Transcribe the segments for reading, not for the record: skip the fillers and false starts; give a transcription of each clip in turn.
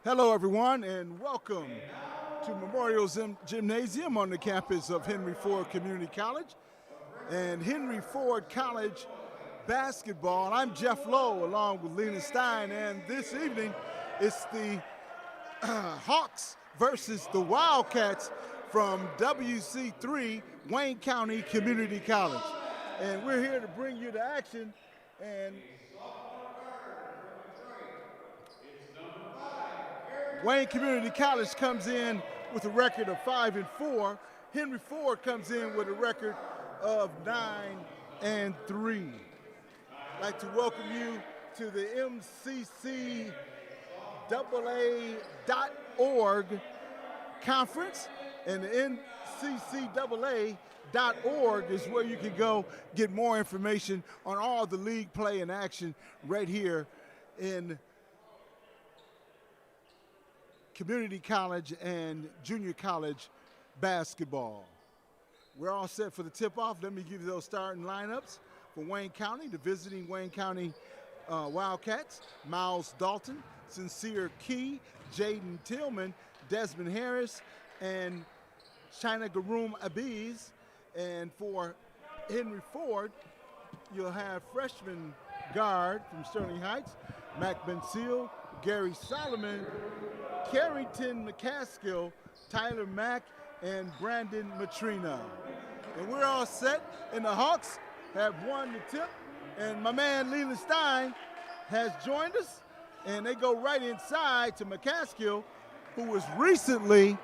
Hello, everyone, and welcome to Memorial Gymnasium on the campus of Henry Ford Community College and Henry Ford College basketball. I'm Jeff Lowe along with Lena Stein, and this evening it's the Hawks versus the Wildcats from WC3 Wayne County Community College. And we're here to bring you the action. And Wayne Community College comes in with a record of 5-4. Henry Ford comes in with a record of 9-3. I'd like to welcome you to the MCCAA.org conference, and the MCCAA.org is where you can go get more information on all the league play and action right here in community college and junior college basketball. We're all set for the tip-off. Let me give you those starting lineups for Wayne County, the visiting Wayne County Wildcats: Miles Dalton, Sincere Key, Jaden Tillman, Desmond Harris, and China Garoom Abiz. And for Henry Ford, you'll have freshman guard from Sterling Heights, Mac Benseal, Gary Solomon, Carrington McCaskill, Tyler Mack, and Brandon Matrina. And we're all set, and the Hawks have won the tip, and my man Leland Stein has joined us, and they go right inside to McCaskill, who was recently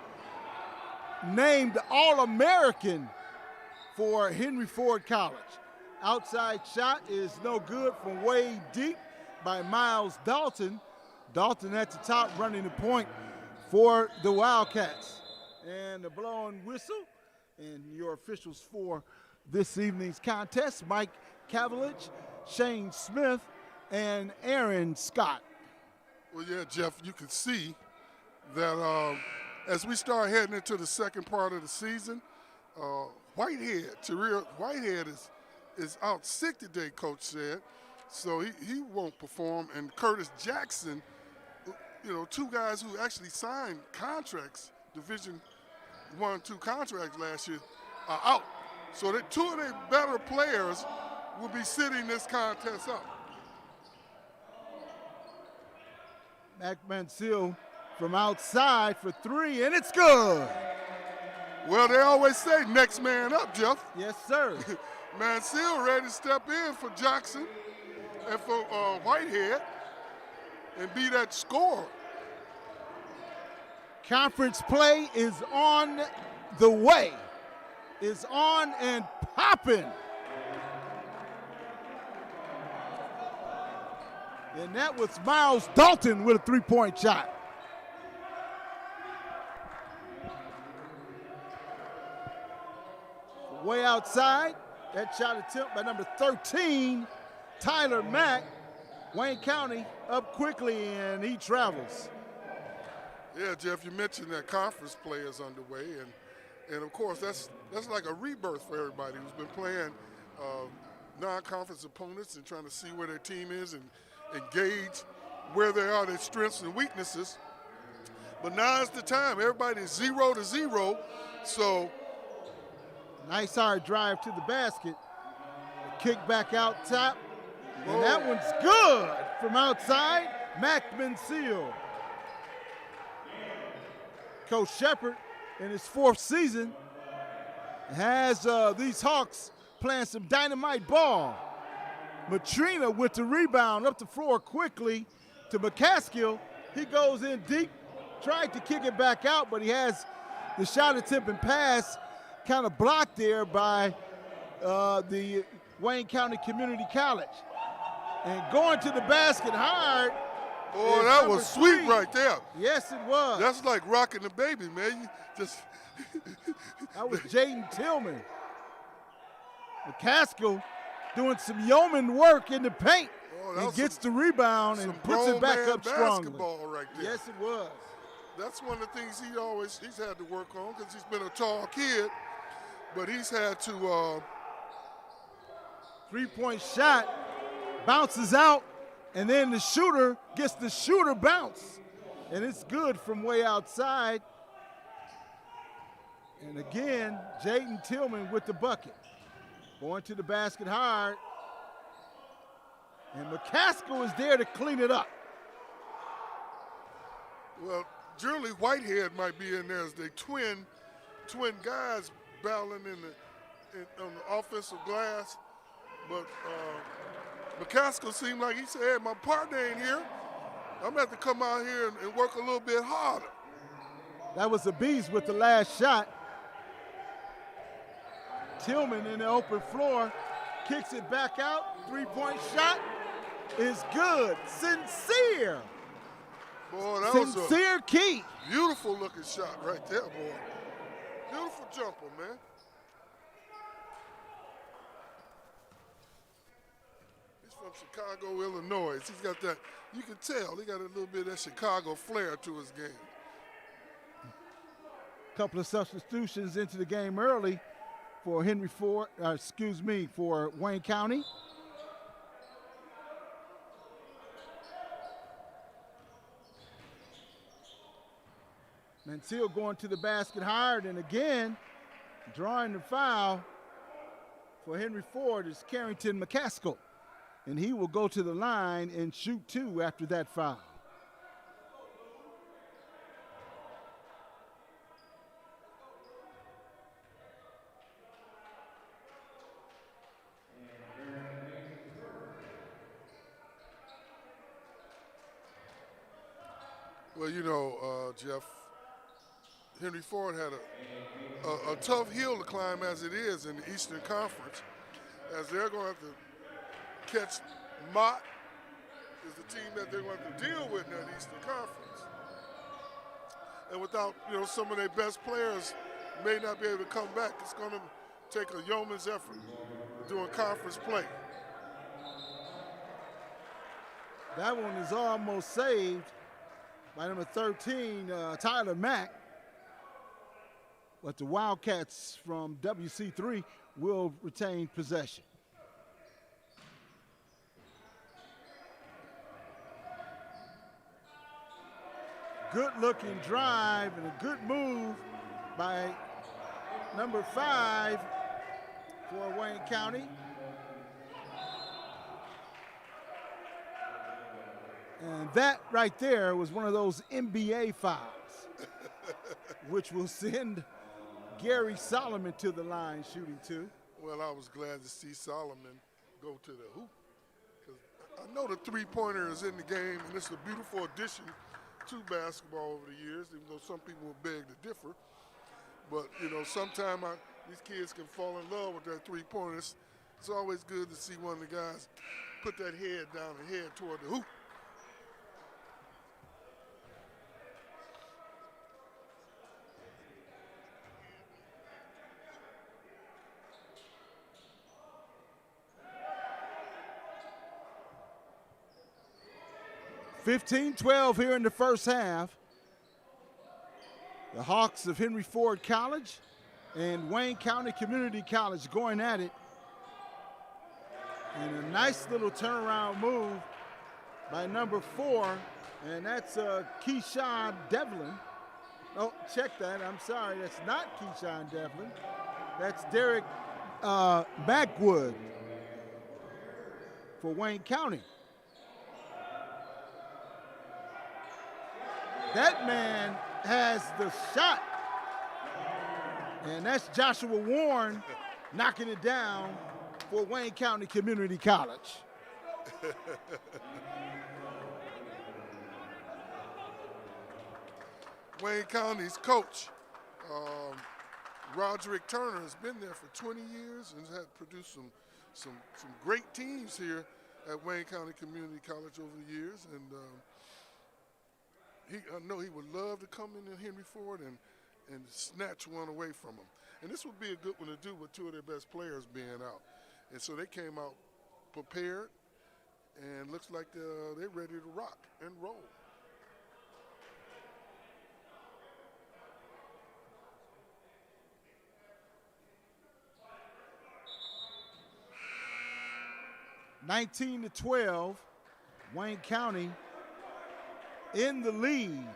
named All-American for Henry Ford College. Outside shot is no good from way deep by Miles Dalton. Dalton at the top running the point for the Wildcats. And the blow and whistle, and your officials for this evening's contest: Mike Cavalich, Shane Smith, and Aaron Scott. Well, yeah, Jeff, you can see that as we start heading into the second part of the season, Tarir Whitehead is out sick today, Coach said, so he won't perform. And Curtis Jackson, you know, two guys who actually signed contracts, Division I, II contracts last year, are out. So that two of their better players will be sitting this contest up. Mac Benseal from outside for three, and it's good. Well, they always say next man up, Jeff. Yes, sir. Benseal ready to step in for Jackson and for Whitehead and be that scorer. Conference play is on the way. Is on and popping. And that was Miles Dalton with a three-point shot. Way outside, that shot attempt by number 13, Tyler Mack. Wayne County up quickly, and he travels. Yeah, Jeff, you mentioned that conference play is underway, and of course that's like a rebirth for everybody who's been playing non-conference opponents and trying to see where their team is and gauge where they are, their strengths and weaknesses. But now is the time. Everybody's 0-0, so. Nice hard drive to the basket. Kick back out top. And that one's good from outside, Mac Benseal. Coach Shepard, in his fourth season, has these Hawks playing some dynamite ball. Matrina with the rebound up the floor quickly to McCaskill. He goes in deep, tried to kick it back out, but he has the shot attempt and pass kind of blocked there by the Wayne County Community College. And going to the basket hard. Oh, that was sweet right there. Yes, it was. That's like rocking the baby, man. You just that was Jaden Tillman. McCaskill doing some yeoman work in the paint. And gets the rebound and puts it back up strongly. Basketball right there. Yes, it was. That's one of the things he's had to work on, because he's been a tall kid, but he's had to. Three-point shot, bounces out, and then the shooter gets the shooter bounce. And it's good from way outside. And again, Jaden Tillman with the bucket. Going to the basket hard. And McCaskill is there to clean it up. Well, Julie Whitehead might be in there as they twin guys battling on the offensive glass. But McCaskill seemed like he said, hey, my partner ain't here. I'm going to have to come out here and work a little bit harder. That was the Bees with the last shot. Tillman in the open floor, kicks it back out. Three-point shot is good. Sincere. Boy, that Sincere was Key. Beautiful looking shot right there, boy. Beautiful jumper, man. He's from Chicago, Illinois. He's got that, you can tell, he got a little bit of that Chicago flair to his game. Couple of substitutions into the game early for for Wayne County. Mansell going to the basket hard, and again, drawing the foul for Henry Ford is Carrington McCaskill. And he will go to the line and shoot 2 after that foul. Well, you know, Jeff, Henry Ford had a tough hill to climb as it is in the Eastern Conference, as they're going to have to catch Mott is the team that they're going to have to deal with in that Eastern Conference. And without, you know, some of their best players may not be able to come back. It's going to take a yeoman's effort doing conference play. That one is almost saved by number 13, Tyler Mack. But the Wildcats from WC3 will retain possession. Good looking drive and a good move by number 5 for Wayne County. And that right there was one of those NBA fouls, which will send Gary Solomon to the line shooting 2. Well, I was glad to see Solomon go to the hoop, because I know the three-pointer is in the game, and it's a beautiful addition to basketball over the years, even though some people will beg to differ. But, you know, sometimes these kids can fall in love with that three-pointer. It's always good to see one of the guys put that head down and head toward the hoop. (15-12) here in the first half. The Hawks of Henry Ford College and Wayne County Community College going at it. And a nice little turnaround move by number 4, and that's Keyshawn Devlin. Oh, check that. I'm sorry. That's not Keyshawn Devlin. That's Derek Backwood for Wayne County. That man has the shot. And that's Joshua Warren knocking it down for Wayne County Community College. Wayne County's coach, Roderick Turner, has been there for 20 years and has produced some great teams here at Wayne County Community College over the years. And I know he would love to come into Henry Ford and snatch one away from him. And this would be a good one to do with 2 of their best players being out. And so they came out prepared, and looks like they're ready to rock and roll. (19-12), Wayne County in the lead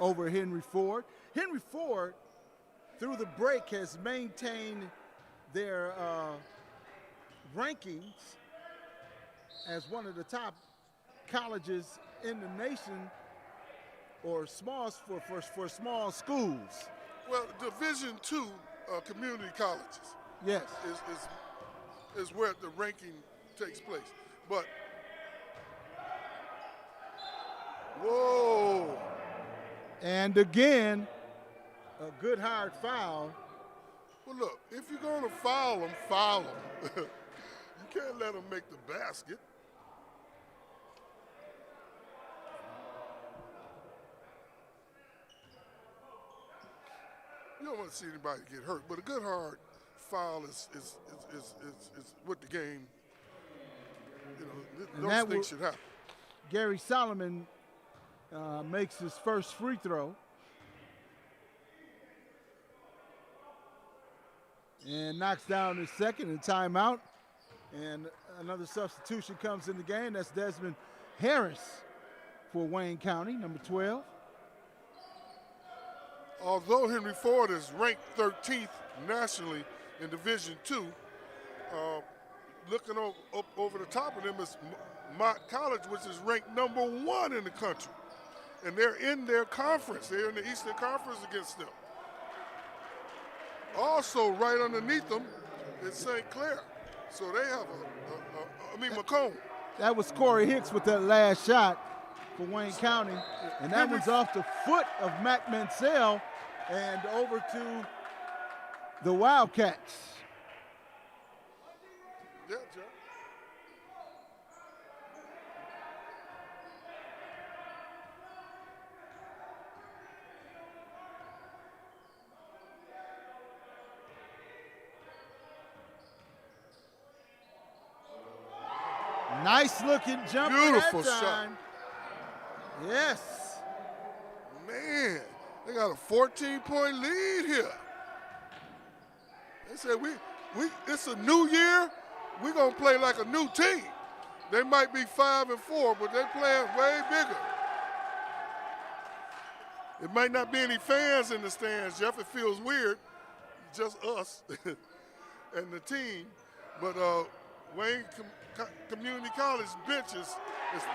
over Henry Ford. Henry Ford, through the break, has maintained their rankings as one of the top colleges in the nation, or for small schools. Well, Division II community colleges. Yes. Is where the ranking takes place. But whoa! And again, a good hard foul. Well, look, if you're going to foul them, foul them. You can't let them make the basket. You don't want to see anybody get hurt, but a good hard foul is what the game, those things should happen. Gary Solomon makes his first free throw. And knocks down his second in timeout. And another substitution comes in the game. That's Desmond Harris for Wayne County, number 12. Although Henry Ford is ranked 13th nationally in Division II, looking over the top of them is Mott College, which is ranked number 1 in the country. And they're in their conference. They're in the Eastern Conference against them. Also, right underneath them is St. Clair. So they have Macomb. That was Corey Hicks with that last shot for Wayne County. And that was off the foot of Mac Mansell and over to the Wildcats. Yeah, Joe. Nice looking jumper. Beautiful that shot. time. Yes. Man, they got a 14-point lead here. They said it's a new year. We're gonna play like a new team. They might be 5-4, but they're playing way bigger. It might not be any fans in the stands, Jeff. It feels weird, just us and the team. But Wayne Community College bench is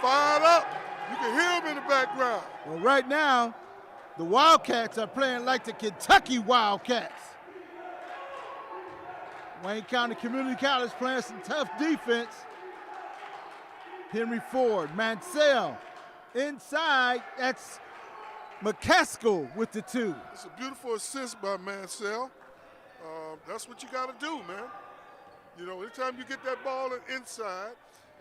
fired up. You can hear them in the background. Well, right now, the Wildcats are playing like the Kentucky Wildcats. Wayne County Community College playing some tough defense. Henry Ford, Mansell, inside, that's McCaskill with the 2. It's a beautiful assist by Mansell. That's what you got to do, man. You know, anytime you get that ball inside,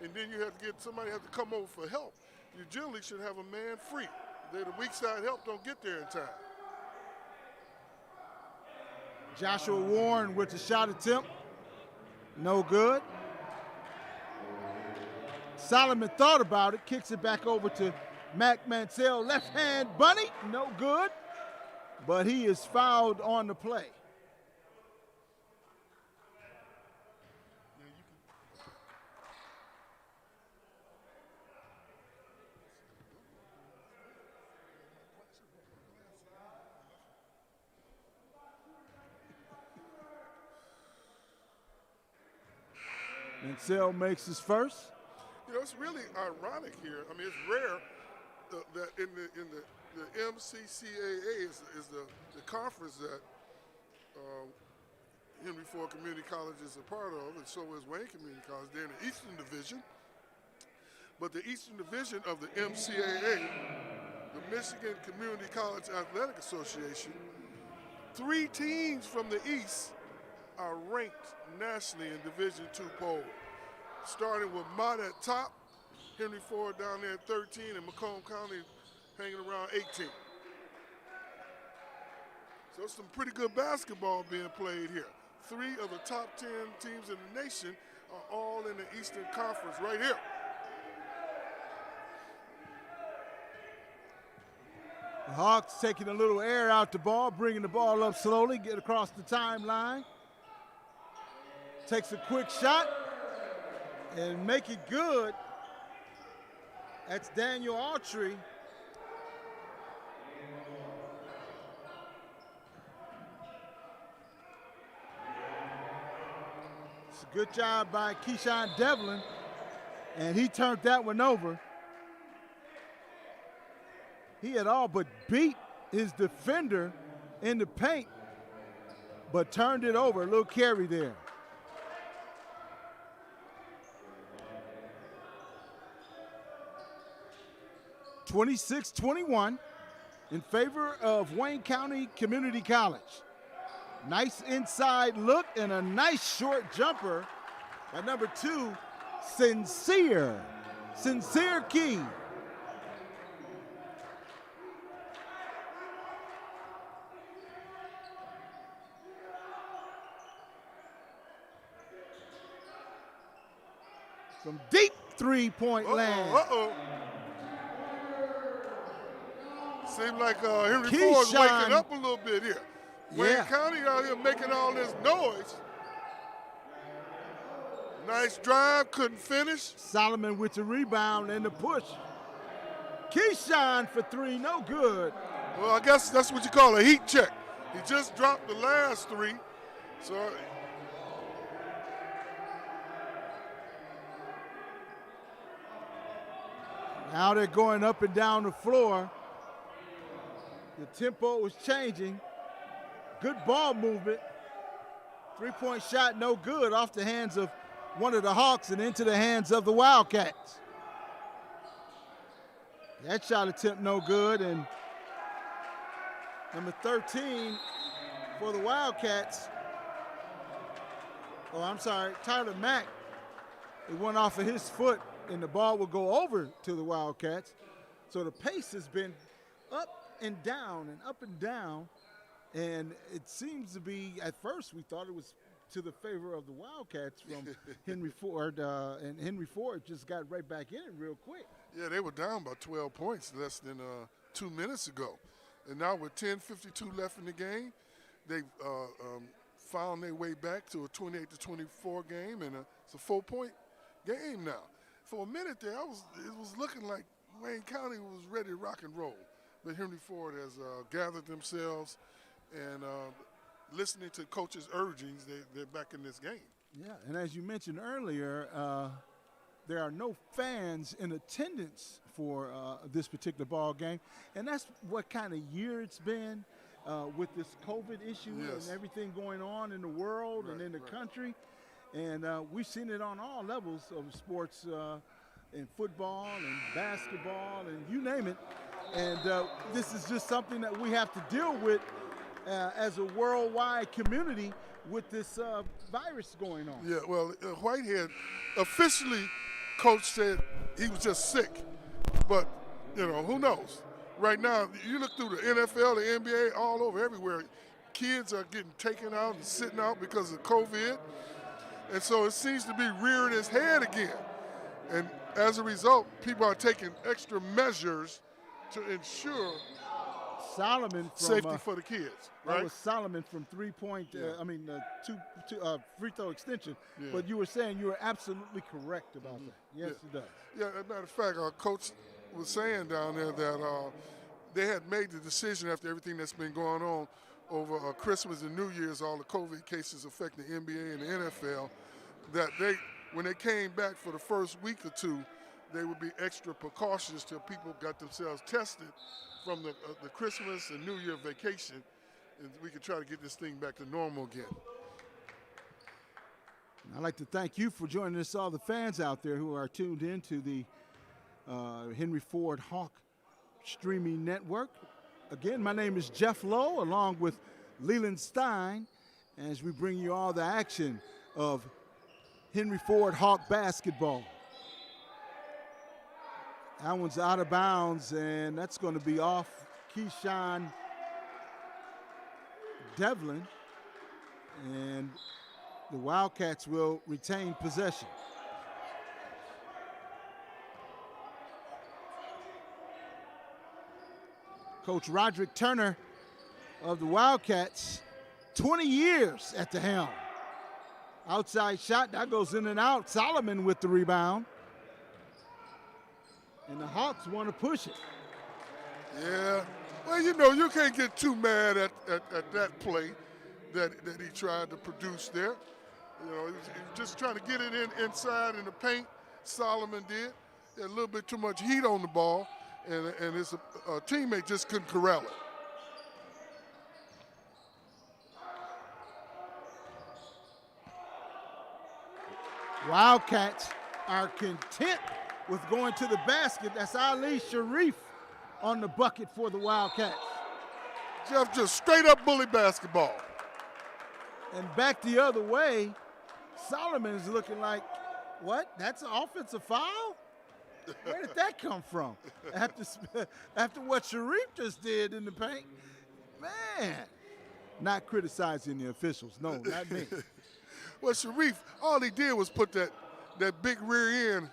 and then you have to get somebody has to come over for help, you generally should have a man free. The weak side help don't get there in time. Joshua Warren with the shot attempt. No good. Solomon thought about it, kicks it back over to Mac Mansell. Left hand bunny, no good. But he is fouled on the play. Mansell makes his first. You know, it's really ironic here. I mean, it's rare that in the MCCAA is the conference that Henry Ford Community College is a part of, and so is Wayne Community College. They're in the Eastern Division. But the Eastern Division of the MCAA, the Michigan Community College Athletic Association, 3 teams from the East are ranked nationally in Division II poll. Starting with Mott at top, Henry Ford down there at 13, and Macomb County hanging around 18. So some pretty good basketball being played here. 3 of the top 10 teams in the nation are all in the Eastern Conference right here. The Hawks taking a little air out the ball, bringing the ball up slowly, get across the timeline. Takes a quick shot and make it good. That's Daniel Autry It's a good job by Keyshawn Devlin, and he turned that one over. He had all but beat his defender in the paint, but turned it over. A little carry there. (26-21) in favor of Wayne County Community College. Nice inside look and a nice short jumper by number 2, Sincere Key. From deep three-point land. Seems like Henry Ford's waking up a little bit here. Wayne County out here making all this noise. Nice drive, couldn't finish. Solomon with the rebound and the push. Keyshawn for 3, no good. Well, I guess that's what you call a heat check. He just dropped the last 3. So now they're going up and down the floor. The tempo is changing. Good ball movement. 3-point shot, no good, off the hands of one of the Hawks and into the hands of the Wildcats. That shot attempt no good, and number 13 for the Wildcats. Oh, I'm sorry, Tyler Mack. It went off of his foot, and the ball will go over to the Wildcats. So the pace has been up and down and up and down. And it seems to be, at first we thought it was to the favor of the Wildcats from Henry Ford, and Henry Ford just got right back in it real quick. Yeah, they were down by 12 points less than 2 minutes ago. And now with 10:52 left in the game, they've found their way back to a 28-24 game, and it's a 4-point game now. For a minute there, it was looking like Wayne County was ready to rock and roll. But Henry Ford has gathered themselves, and listening to coaches' urgings, they're back in this game. Yeah, and as you mentioned earlier, there are no fans in attendance for this particular ball game, and that's what kind of year it's been with this COVID issue and everything going on in the world and in the country. And we've seen it on all levels of sports, in football and basketball and you name it. And this is just something that we have to deal with as a worldwide community with this virus going on. Yeah, well, Whitehead officially, coach said he was just sick, but who knows? Right now, you look through the NFL, the NBA, all over, everywhere. Kids are getting taken out and sitting out because of COVID, and so it seems to be rearing its head again. And as a result, people are taking extra measures to ensure Solomon from, safety for the kids. Right? That was Solomon from 3-point, two free throw extension. Yeah. But you were saying you were absolutely correct about that. Yes, it does. Yeah, as a matter of fact, our coach was saying down there that they had made the decision after everything that's been going on over Christmas and New Year's, all the COVID cases affecting the NBA and the NFL, that when they came back for the first week or two, they would be extra precautious till people got themselves tested from the Christmas and New Year vacation, and we could try to get this thing back to normal again. I'd like to thank you for joining us, all the fans out there who are tuned in to the Henry Ford Hawk streaming network. Again, my name is Jeff Lowe, along with Leland Stein, as we bring you all the action of Henry Ford Hawk basketball. That one's out of bounds, and that's going to be off Keyshawn Devlin, and the Wildcats will retain possession. Coach Roderick Turner of the Wildcats, 20 years at the helm. Outside shot, that goes in and out. Solomon with the rebound. And the Hawks want to push it. Yeah, well, you can't get too mad at that play that he tried to produce there. You know, he was just trying to get it inside in the paint. Solomon did. He had a little bit too much heat on the ball, and his teammate just couldn't corral it. Wildcats are content with going to the basket. That's Ali Sharif on the bucket for the Wildcats. Jeff, just straight up bully basketball. And back the other way, Solomon is looking like, what? That's an offensive foul? Where did that come from? After what Sharif just did in the paint? Man, not criticizing the officials. No, not me. Well, Sharif, all he did was put that big rear end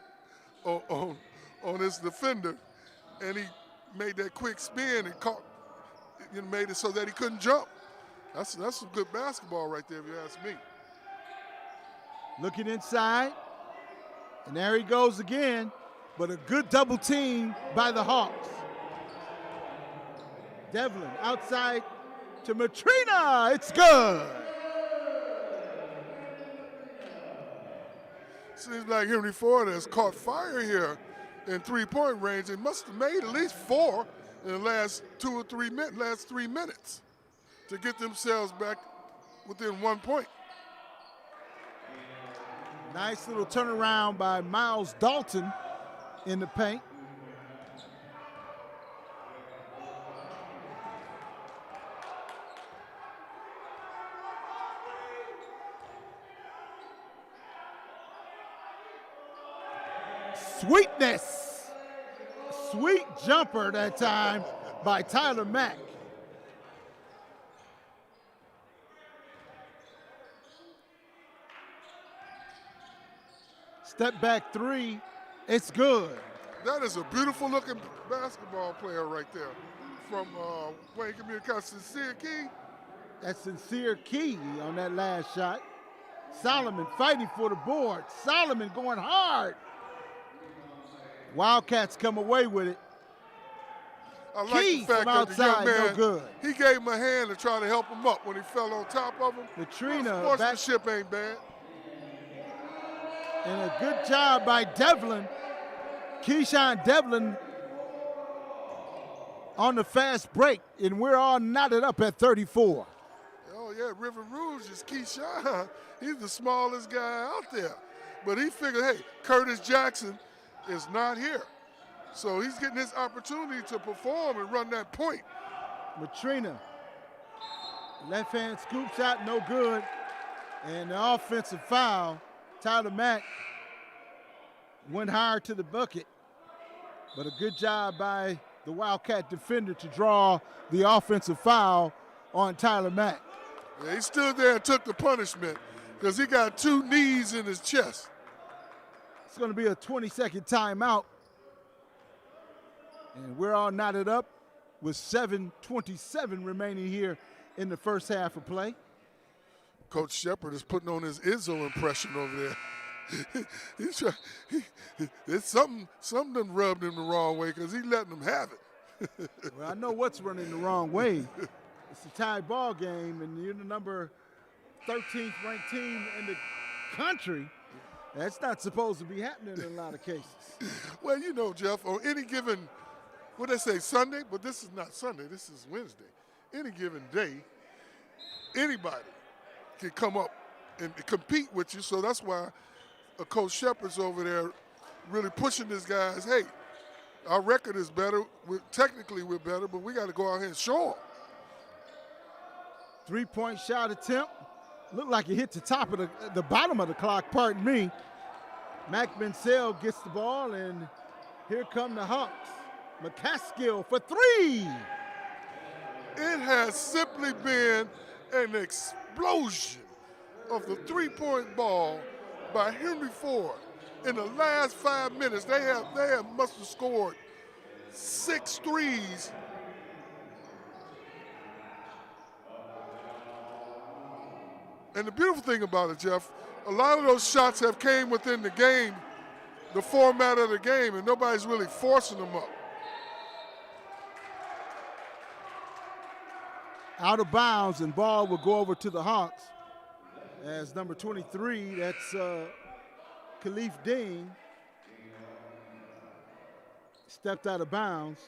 on his defender, and he made that quick spin and made it so that he couldn't jump. That's some good basketball right there, if you ask me. Looking inside, and there he goes again, but a good double team by the Hawks. Devlin outside to Matrina. It's good. Seems like Henry Ford has caught fire here in three-point range. They must have made at least 4 in the last 3 minutes to get themselves back within 1 point. Nice little turnaround by Miles Dalton in the paint. Sweetness. Sweet jumper that time by Tyler Mack. Step back three, it's good. That is a beautiful looking basketball player right there from Wayne Community College, Sincere Key. That's Sincere Key on that last shot. Solomon fighting for the board. Solomon going hard. Wildcats come away with it. I like Key the fact from that the young outside, man, no good. he gave him a hand to try to help him up when he fell on top of him. Matrina Sportsmanship ain't bad. And a good job by Devlin. Keyshawn Devlin on the fast break, and we're all knotted up at 34. Oh, yeah, River Rouge is Keyshawn. He's the smallest guy out there. But he figured, hey, Curtis Jackson is not here. So he's getting his opportunity to perform and run that point. Matrina, left hand scoop shot, no good. And the offensive foul, Tyler Mack went hard to the bucket. But a good job by the Wildcat defender to draw the offensive foul on Tyler Mack. Yeah, he stood there and took the punishment because he got 2 knees in his chest. It's going to be a 20-second timeout. And we're all knotted up with 7:27 remaining here in the first half of play. Coach Shepard is putting on his Izzo impression over there. It's something done rubbed him the wrong way because he's letting them have it. Well, I know what's running the wrong way. It's a tie ball game, and you're the number 13th ranked team in the country. That's not supposed to be happening in a lot of cases. Well, you know, Jeff, on any given, what they say, Sunday, but this is not Sunday, this is Wednesday. Any given day, anybody can come up and compete with you, so that's why Coach Shepard's over there really pushing these guys, hey, our record is better, technically we're better, but we got to go out here and show them. 3-point shot attempt. Looked like it hit the top of the bottom of the clock, pardon me. Mac Bensell gets the ball, and here come the Hawks. McCaskill for 3. It has simply been an explosion of the 3-point ball by Henry Ford. In the last 5 minutes, they must have scored 6 threes. And the beautiful thing about it, Jeff, a lot of those shots have came within the game, the format of the game, and nobody's really forcing them up. Out of bounds, and ball will go over to the Hawks as number 23, that's Khalif Dean, stepped out of bounds.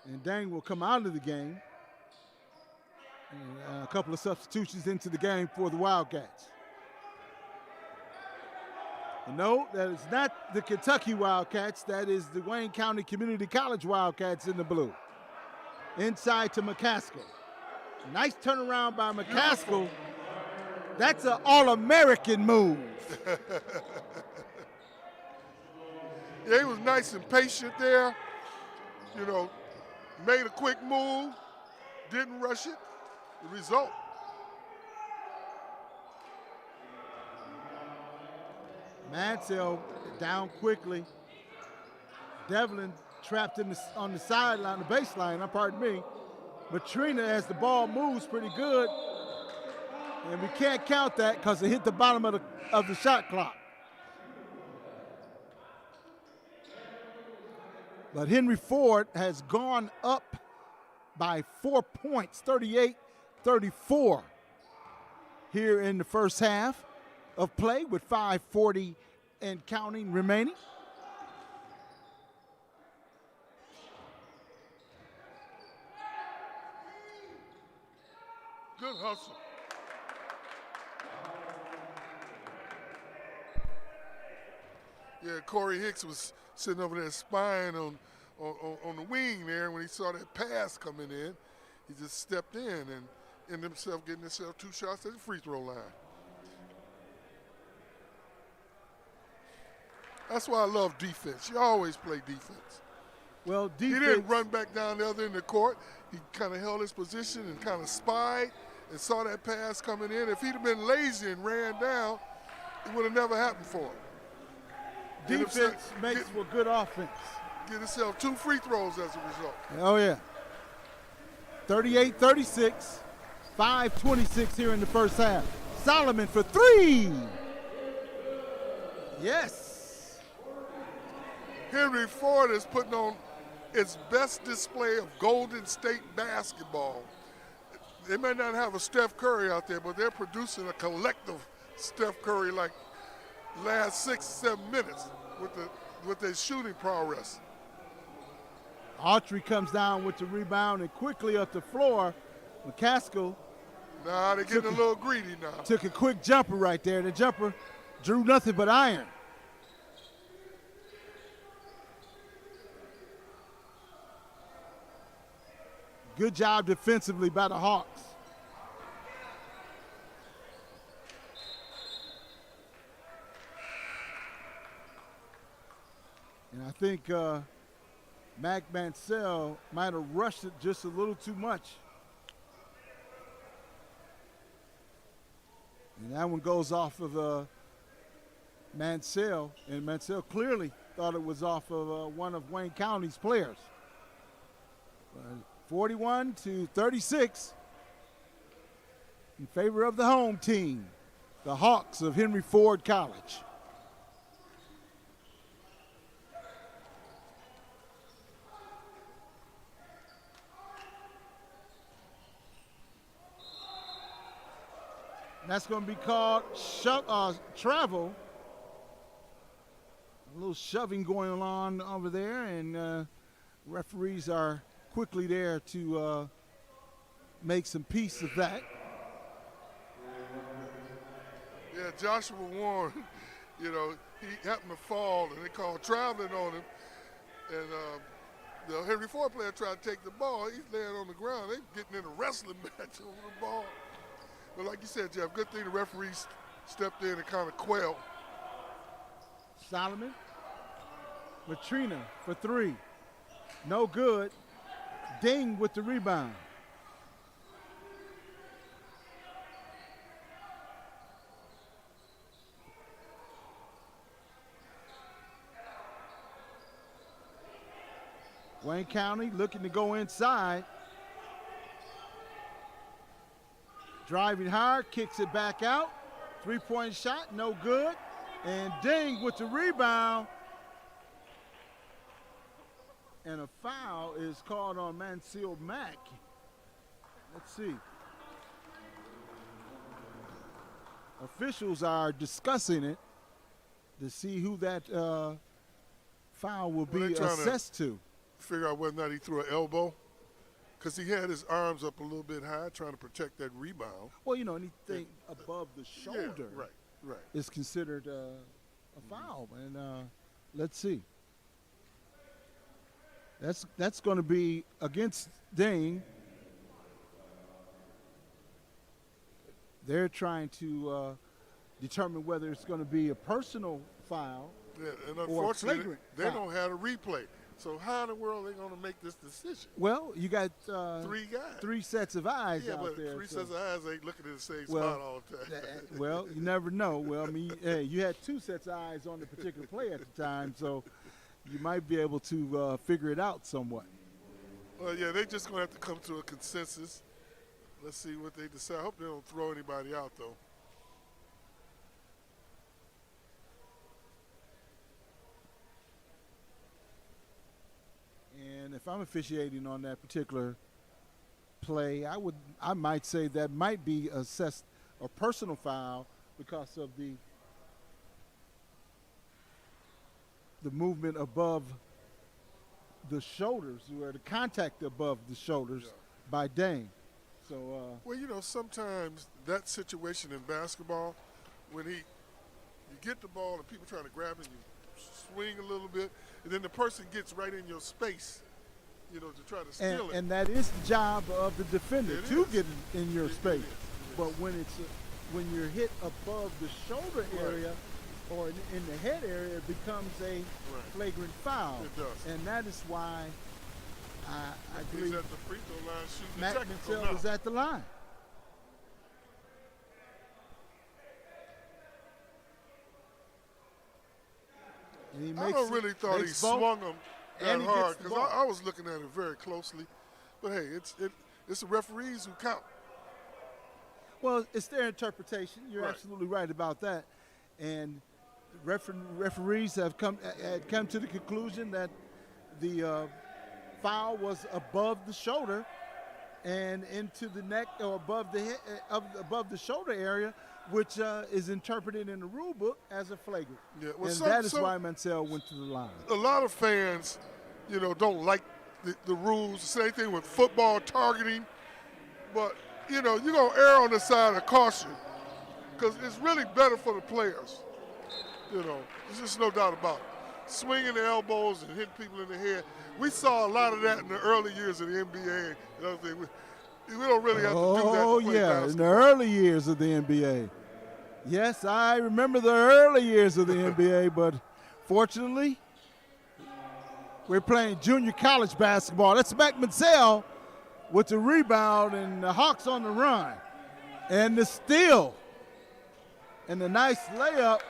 And Dang will come out of the game. And a couple of substitutions into the game for the Wildcats. No, that is not the Kentucky Wildcats. That is the Wayne County Community College Wildcats in the blue. Inside to McCaskill. Nice turnaround by McCaskill. That's an All-American move. Yeah, he was nice and patient there. You know, made a quick move, didn't rush it. The result. Mansell down quickly. Devlin trapped on the sideline, the baseline, pardon me. Matrina, as the ball moves, pretty good. And we can't count that because it hit the bottom of the shot clock. But Henry Ford has gone up by 4 points, 38-34 here in the first half of play with 5:40 and counting remaining. Good hustle. Yeah, Corey Hicks was sitting over there spying on the wing there. When he saw that pass coming in, he just stepped in and ended himself getting himself 2 shots at the free throw line. That's why I love defense. You always play defense. Well, defense. He didn't run back down the other end of the court. He kind of held his position and kind of spied and saw that pass coming in. If he'd have been lazy and ran down, it would have never happened for him. Defense makes for good offense. Get himself 2 free throws as a result. Oh, yeah. 38-36, 5:26 here in the first half. Solomon for 3. Yes. Henry Ford is putting on its best display of Golden State basketball. They may not have a Steph Curry out there, but they're producing a collective Steph Curry like last 6-7 minutes with their shooting prowess. Autry comes down with the rebound and quickly up the floor. McCaskill. Nah, they're getting a little greedy now. Took a quick jumper right there. The jumper drew nothing but iron. Good job defensively by the Hawks. And I think Mac Mansell might have rushed it just a little too much. And that one goes off of Mansell, and Mansell clearly thought it was off of one of Wayne County's players. 41-36 in favor of the home team, the Hawks of Henry Ford College. That's going to be called travel. A little shoving going on over there, and referees are quickly there to make some peace of that. Yeah, Joshua Warren, you know, he happened to fall, and they called traveling on him. And the Henry Ford player tried to take the ball. He's laying on the ground. They're getting in a wrestling match over the ball. But like you said, Jeff, good thing the referees stepped in and kind of quelled. Solomon. Matrina for 3. No good. Ding with the rebound. Wayne County looking to go inside. Driving hard, kicks it back out. 3-point shot, no good. And Ding with the rebound. And a foul is called on Mansell Mack. Let's see. Officials are discussing it to see who that foul will be assessed to. Figure out whether or not he threw an elbow, because he had his arms up a little bit high trying to protect that rebound. Well, you know, anything above the shoulder right. is considered a foul. And let's see. That's going to be against Dane. They're trying to determine whether it's going to be a personal foul and or a flagrant they foul. don't have a replay. So how in the world are they going to make this decision? Well, you got three guys, 3 sets of eyes out but there. three sets of eyes ain't looking at the same Well, spot all the time. Well, you never know. Well, I mean, hey, you had 2 sets of eyes on the particular play at the time, so you might be able to figure it out somewhat. Well, yeah, they're just going to have to come to a consensus. Let's see what they decide. I hope they don't throw anybody out, though. And if I'm officiating on that particular play, I might say that might be assessed a personal foul because of the movement above the shoulders, or the contact above the shoulders by Dane. So well, you know, sometimes that situation in basketball, when you get the ball and people trying to grab it, you swing a little bit, and then the person gets right in your space, you know, to try to steal it. And that is the job of the defender to get in your space. But when you're hit above the shoulder area or in the head area, it becomes a flagrant foul. It does. And that is why I agree. He's at the free throw line shooting Matt the technical Mansell now. is at the line. And he I don't really thought he swung him that hard, because I was looking at it very closely. But hey, it's the referees who count. Well, it's their interpretation. You're absolutely right about that. And referees had come to the conclusion that the foul was above the shoulder and into the neck, or above the head, above the shoulder area, which is interpreted in the rule book as a flagrant. Yeah, well, and that is why Mansell went to the line. A lot of fans, you know, don't like the rules. Same thing with football targeting. But, you know, you're going to err on the side of caution, because it's really better for the players. You know, there's just no doubt about it. Swinging the elbows and hitting people in the head. We saw a lot of that in the early years of the NBA. You know, we don't really have to do that to play basketball. In the early years of the NBA. Yes, I remember the early years of the NBA, but fortunately, we're playing junior college basketball. That's Mac Mansell with the rebound, and the Hawks on the run. And the steal. And the nice layup.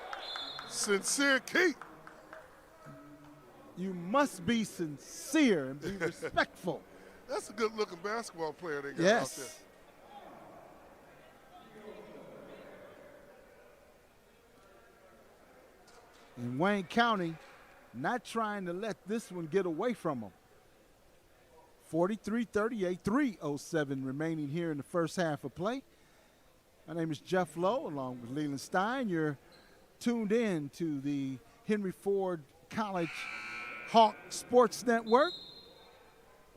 Sincere Keith. You must be sincere and be respectful. That's a good-looking basketball player they got out there. And Wayne County not trying to let this one get away from them. 43-38, 3:07 remaining here in the first half of play. My name is Jeff Lowe, along with Leland Stein. You're tuned in to the Henry Ford College Hawk Sports Network,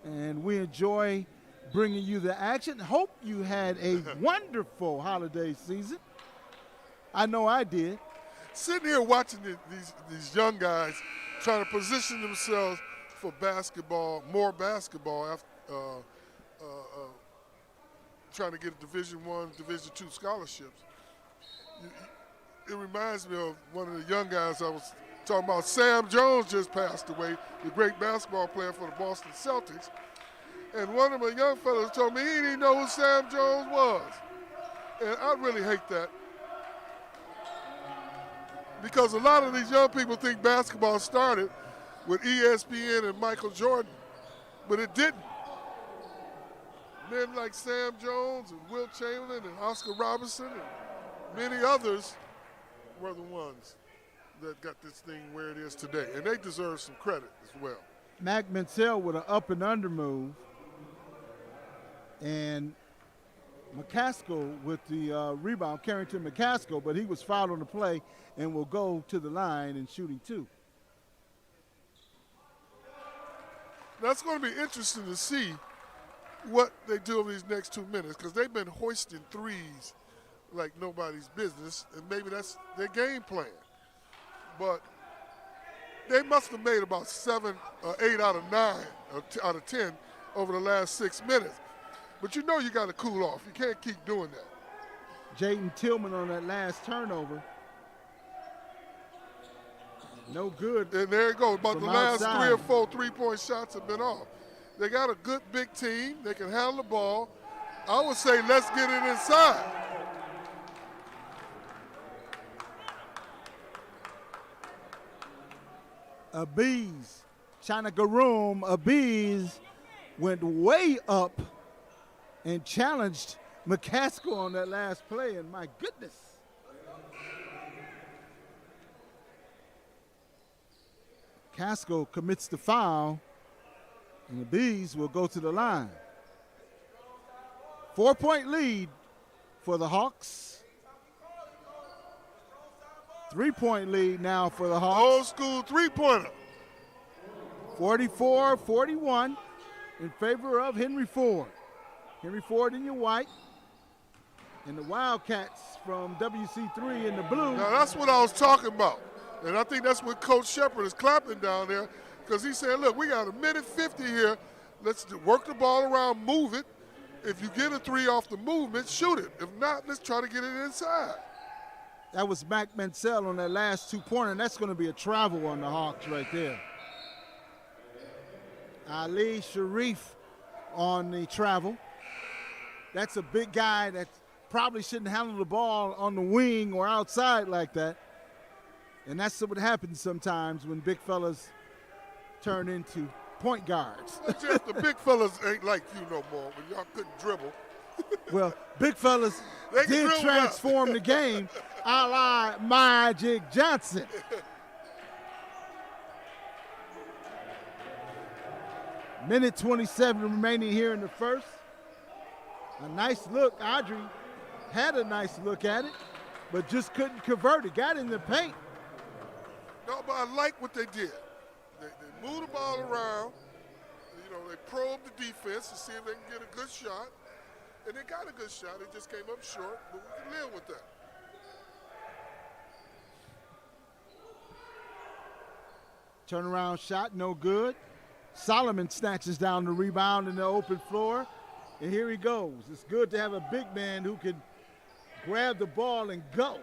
and we enjoy bringing you the action. Hope you had a wonderful holiday season. I know I did. Sitting here watching these young guys trying to position themselves for basketball, more basketball, after, trying to get Division I, Division II scholarships. It reminds me of one of the young guys I was talking about. Sam Jones just passed away, the great basketball player for the Boston Celtics. And one of my young fellows told me he didn't even know who Sam Jones was. And I really hate that, because a lot of these young people think basketball started with ESPN and Michael Jordan, but it didn't. Men like Sam Jones and Will Chamberlain and Oscar Robertson and many others were the ones that got this thing where it is today, and they deserve some credit as well. Mac Mansell with an up and under move, and McCaskill with the rebound, Carrington McCaskill, but he was fouled on the play and will go to the line and shooting 2. That's going to be interesting to see what they do over these next 2 minutes, because they've been hoisting threes like nobody's business, and maybe that's their game plan. But they must have made about 7 or 8 out of 9 or out of 10 over the last 6 minutes. But you know you got to cool off. You can't keep doing that. Jaden Tillman on that last turnover. No good. And there it goes. About the last outside. 3 or 4 3-point shots have been off. They got a good big team. They can handle the ball. I would say let's get it inside. Abiz, Chanagaroom, Abiz went way up and challenged McCaskill on that last play, and my goodness. McCaskill commits the foul, and the Bees will go to the line. 4-point lead for the Hawks. 3-point lead now for the Hawks. Old school three-pointer. 44-41 in favor of Henry Ford. Henry Ford in your white, and the Wildcats from WC3 in the blue. Now that's what I was talking about. And I think that's what Coach Shepard is clapping down there, because he said, look, we got 1:50 here. Let's work the ball around, move it. If you get a 3 off the movement, shoot it. If not, let's try to get it inside. That was Mac Mansell on that last 2-pointer, and that's going to be a travel on the Hawks right there. Ali Sharif on the travel. That's a big guy that probably shouldn't handle the ball on the wing or outside like that. And that's what happens sometimes when big fellas turn into point guards. Well, Jeff, the big fellas ain't like you no more when y'all couldn't dribble. Well, big fellas did transform the game a la Magic Johnson. Minute 27 remaining here in the first. A nice look. Audrey had a nice look at it, but just couldn't convert it. Got in the paint. No, but I like what they did. They moved the ball around. You know, they probed the defense to see if they can get a good shot. And they got a good shot. It just came up short, but we can live with that. Turnaround shot, no good. Solomon snatches down the rebound in the open floor, and here he goes. It's good to have a big man who can grab the ball and go.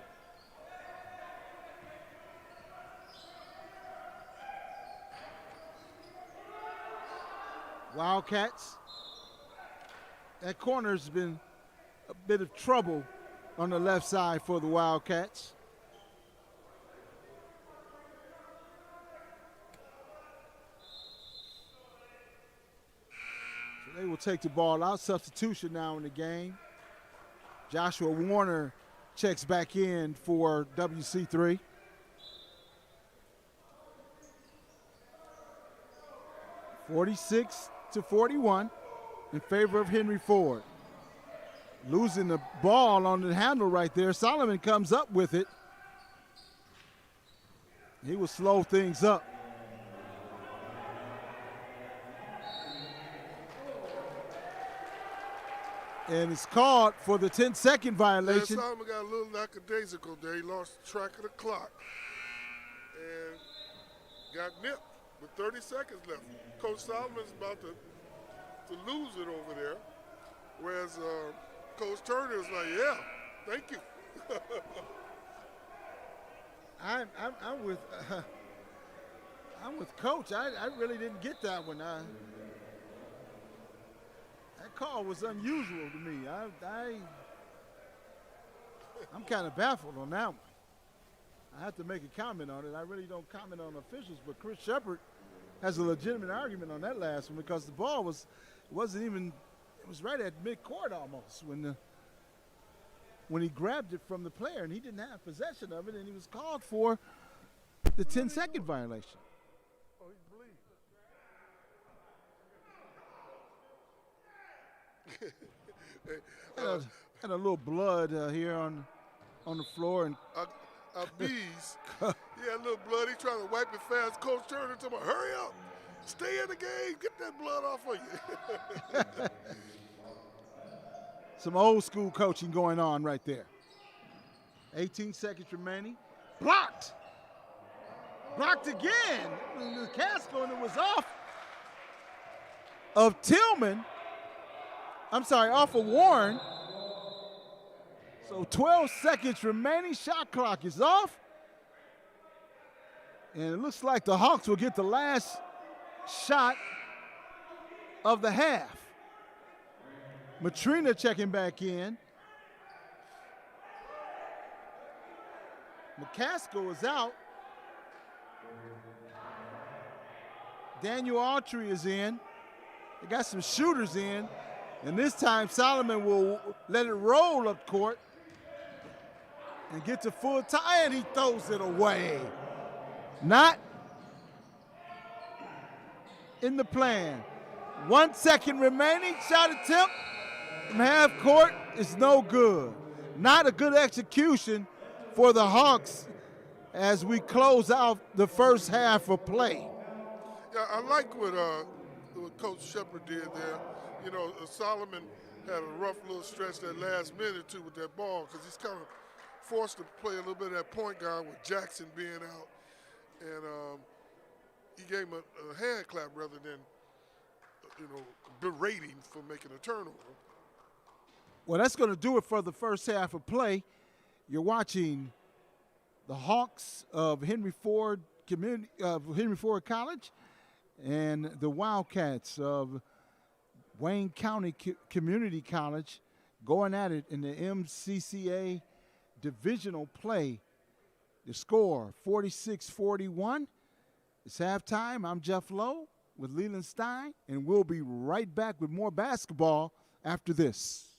Wildcats. That corner's been a bit of trouble on the left side for the Wildcats. So they will take the ball out. Substitution now in the game. Joshua Warner checks back in for WC3. (46-41) in favor of Henry Ford. Losing the ball on the handle right there. Solomon comes up with it. He will slow things up. And it's called for the 10-second violation. Yeah, Solomon got a little lackadaisical there. He lost track of the clock and got nipped with 30 seconds left. Coach Solomon's about to lose it over there, whereas Coach Turner is like, yeah, thank you. I'm with Coach. I really didn't get that one. That call was unusual to me. I'm kind of baffled on that one. I have to make a comment on it. I really don't comment on officials, but Chris Shepard has a legitimate argument on that last one, because the ball was right at midcourt almost when he grabbed it from the player, and he didn't have possession of it, and he was called for the 10-second violation. Oh, he's bleeding. Had a, had a little blood here on the floor, and Bees. He had a little blood. He trying to wipe it fast. Coach Turner told him, hurry up. Stay in the game. Get that blood off of you. some old school coaching going on right there. 18 seconds remaining. Blocked. Blocked again. The Casco, and it was off of Tillman. I'm sorry, off of Warren. So 12 seconds remaining. Shot clock is off. And it looks like the Hawks will get the last shot of the half. Matrina checking back in. McCaskill is out. Daniel Autry is in. They got some shooters in. And this time Solomon will let it roll up court and get to full time, and he throws it away. Not in the plan. 1 second remaining. Shot attempt from half court is no good. Not a good execution for the Hawks as we close out the first half of play. Yeah, I like what Coach Shepard did there. You know, Solomon had a rough little stretch that last minute or two with that ball because he's kind of forced to play a little bit of that point guard with Jackson being out. And he gave him a hand clap rather than, berating for making a turnover. Well, that's going to do it for the first half of play. You're watching the Hawks of Henry Ford College and the Wildcats of Wayne County Community College going at it in the MCCA divisional play. The score, 46-41. It's halftime. I'm Jeff Lowe with Leland Stein, and we'll be right back with more basketball after this.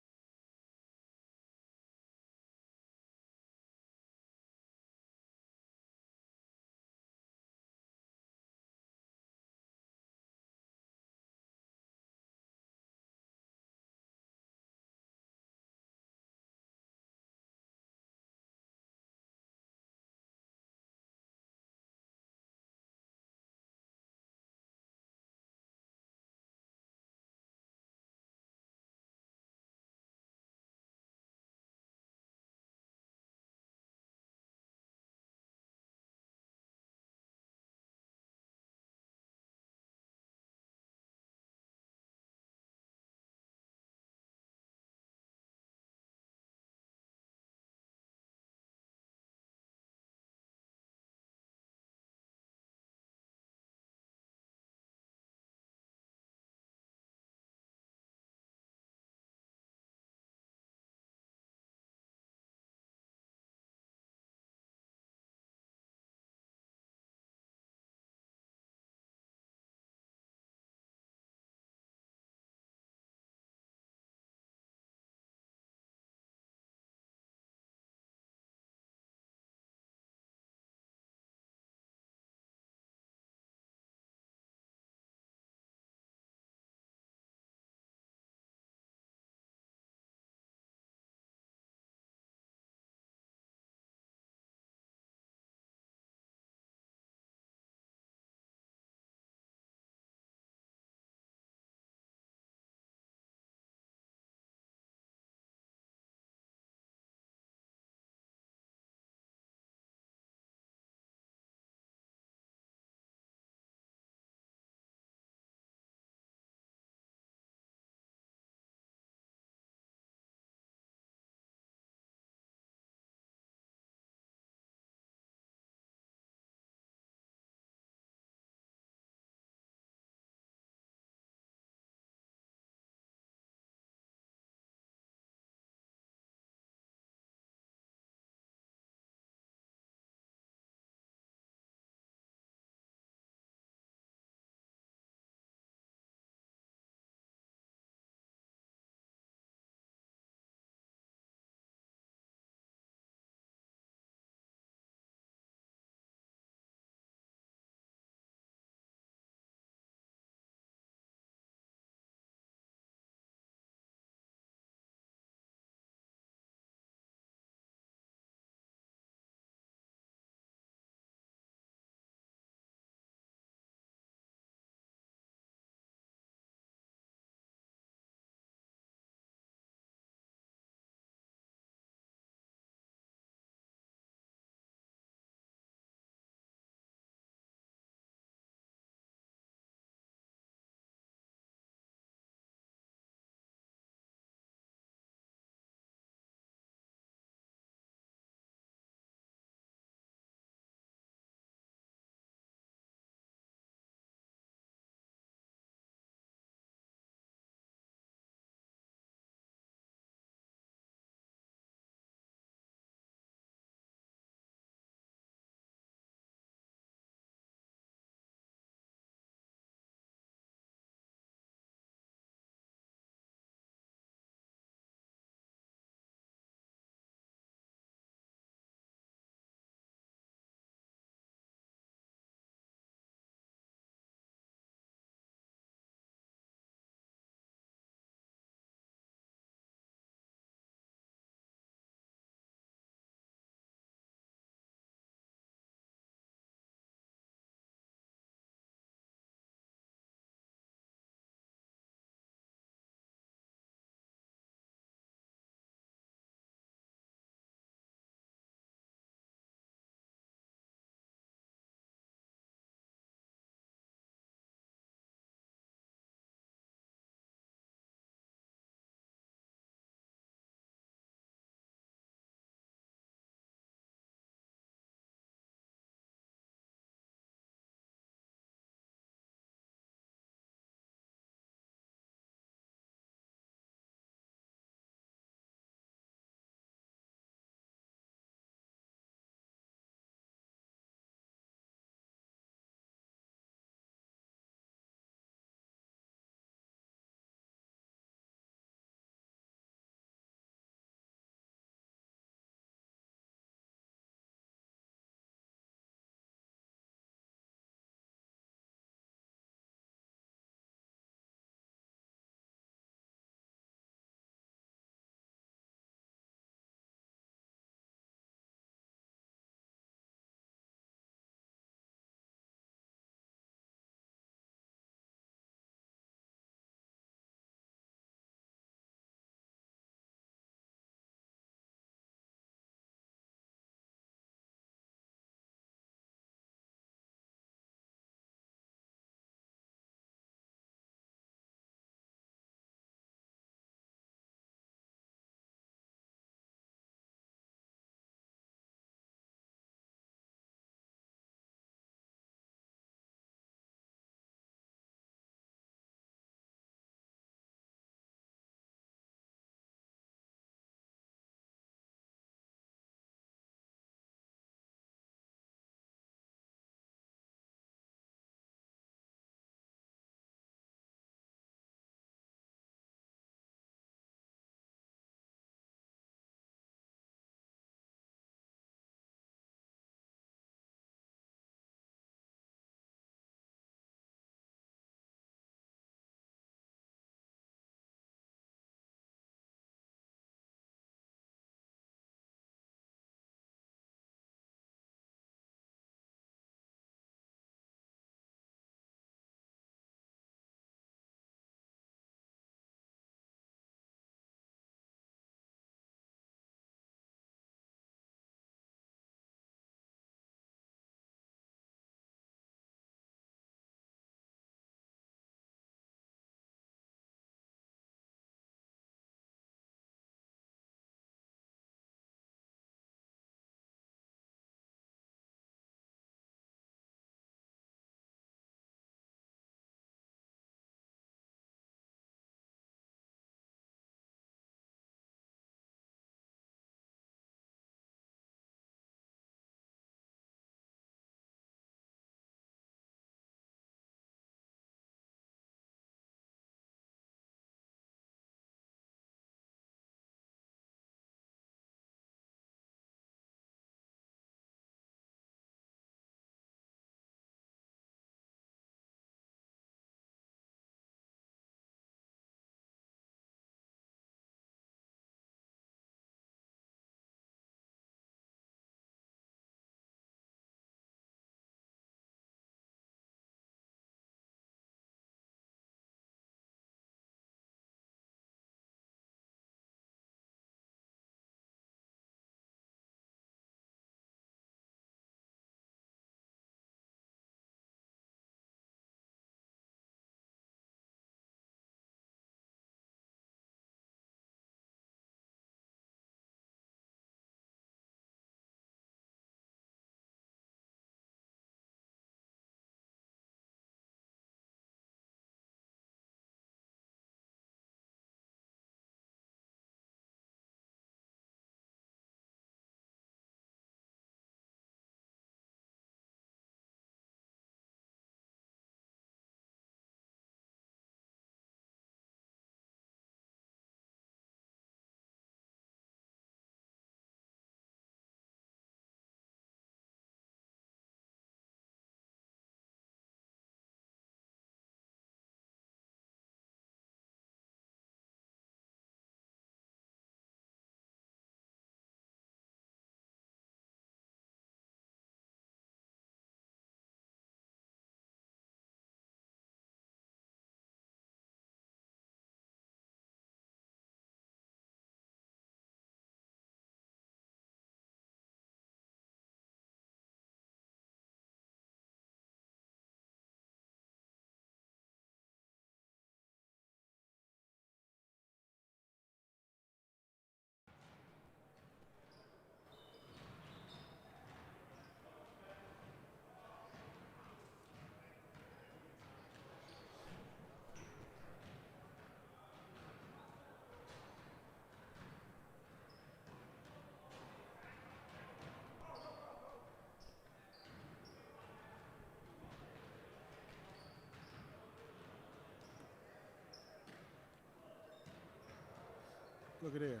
Look at there.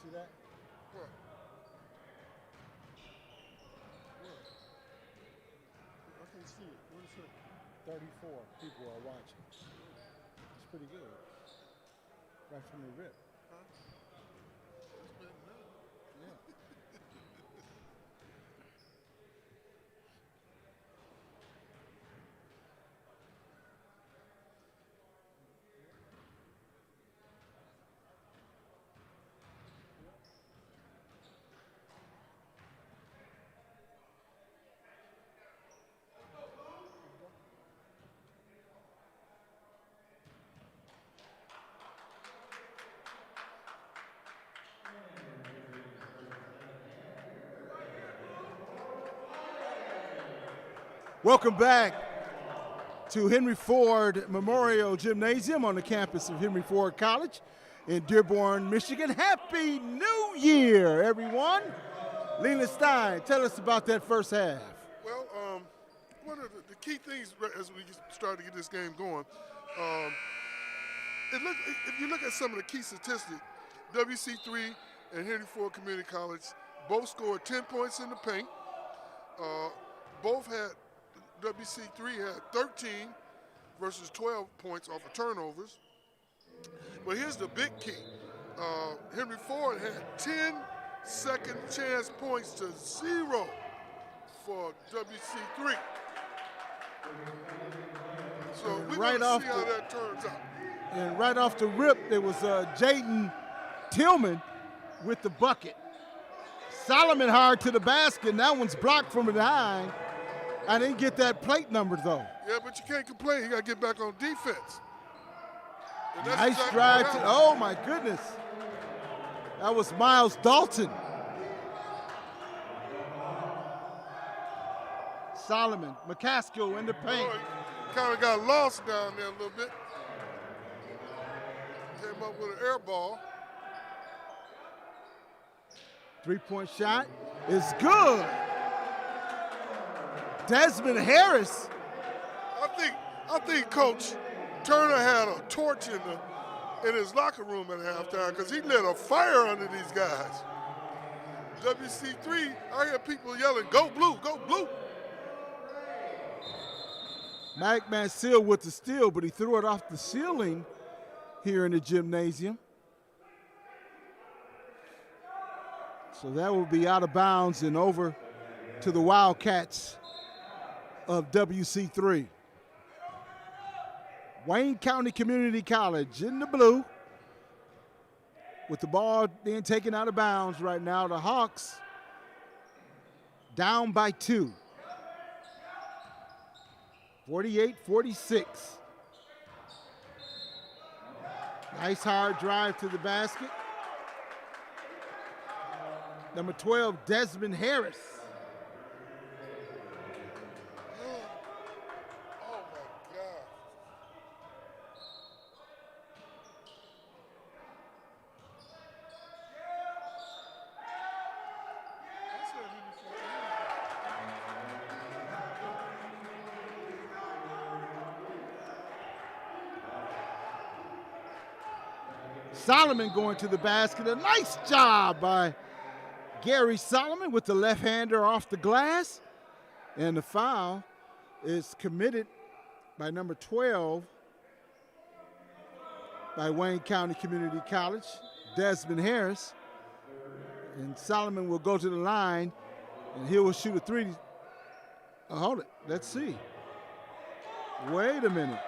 See that? What? I can see it. What is it? 34 people are watching. It's pretty good. Right from the rip. Huh? It's been done. Yeah. Welcome back to Henry Ford Memorial Gymnasium on the campus of Henry Ford College in Dearborn, Michigan. Happy New Year, everyone. Leland Stein, tell us about that first half. Well, one of the key things as we start to get this game going, if you look at some of the key statistics, WC3 and Henry Ford Community College both scored 10 points in the paint. WC3 had 13 versus 12 points off of turnovers. But here's the big key. Henry Ford had 10 second chance points to 0 for WC3. So we're going to see how that turns out. And right off the rip, there was Jaden Tillman with the bucket. Solomon hard to the basket, and that one's blocked from behind. I didn't get that plate number, though. Yeah, but you can't complain. You got to get back on defense. Nice drive. Oh, my goodness. That was Miles Dalton. Solomon, McCaskill in the paint. Oh, kind of got lost down there a little bit. Came up with an air ball. Three-point shot is good. Desmond Harris. I think Coach Turner had a torch in his locker room at halftime because he lit a fire under these guys. WC3, I hear people yelling, "Go blue, go blue." Mike Mansell with the steal, but he threw it off the ceiling here in the gymnasium. So that will be out of bounds and over to the Wildcats of WC3. Wayne County Community College in the blue with the ball being taken out of bounds right now. The Hawks down by 2. 48-46. Nice hard drive to the basket. Number 12, Desmond Harris. Solomon going to the basket. A nice job by Gary Solomon with the left-hander off the glass. And the foul is committed by number 12 by Wayne County Community College, Desmond Harris. And Solomon will go to the line, and he will shoot a three. Oh, hold it. Let's see. Wait a minute.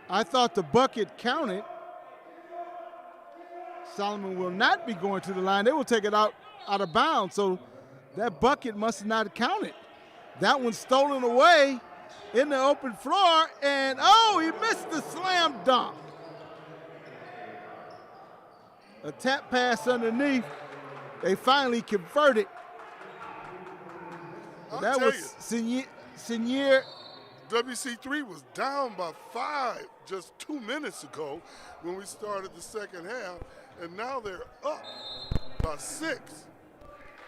I thought the bucket counted. Solomon will not be going to the line. They will take it out of bounds, so that bucket must not count it. That one's stolen away in the open floor, and oh, he missed the slam dunk. A tap pass underneath. They finally converted. That was Senior. WC3 was down by 5 just 2 minutes ago when we started the second half, and now they're up by 6.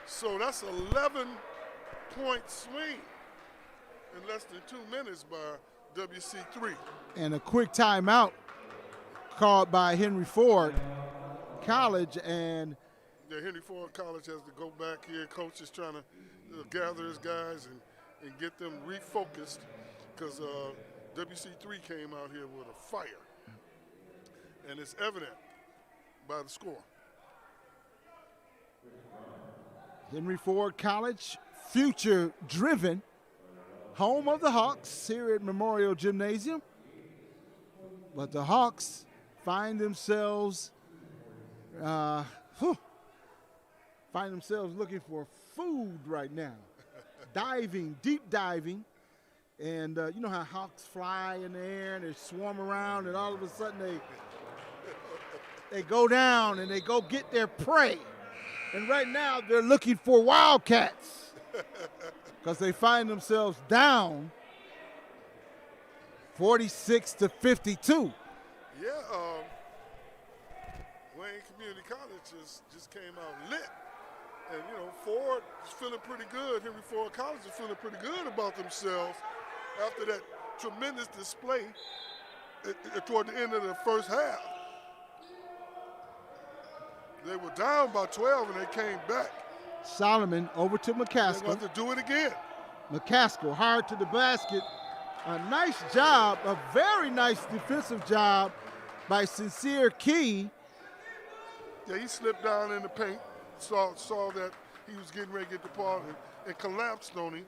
So that's 11-point swing in less than 2 minutes by WC3. And a quick timeout called by Henry Ford College. And yeah, Henry Ford College has to go back here. Coach is trying to gather his guys and get them refocused because WC3 came out here with a fire. And it's evident by the score. Henry Ford College, future driven, home of the Hawks here at Memorial Gymnasium. But the Hawks find themselves looking for food right now. Diving, deep diving. And you know how hawks fly in the air and they swarm around and all of a sudden they go down and they go get their prey. And right now they're looking for WildCats because they find themselves down 46-52. Yeah, Wayne Community College just came out lit. And, you know, Ford is feeling pretty good. Henry Ford College is feeling pretty good about themselves after that tremendous display toward the end of the first half. They were down by 12 and they came back. Solomon over to They McCaskill. want to do it again. McCaskill hard to the basket. A nice job, a very nice defensive job by Sincere Key. Yeah, he slipped down in the paint, saw that he was getting ready to get the ball and collapsed on him.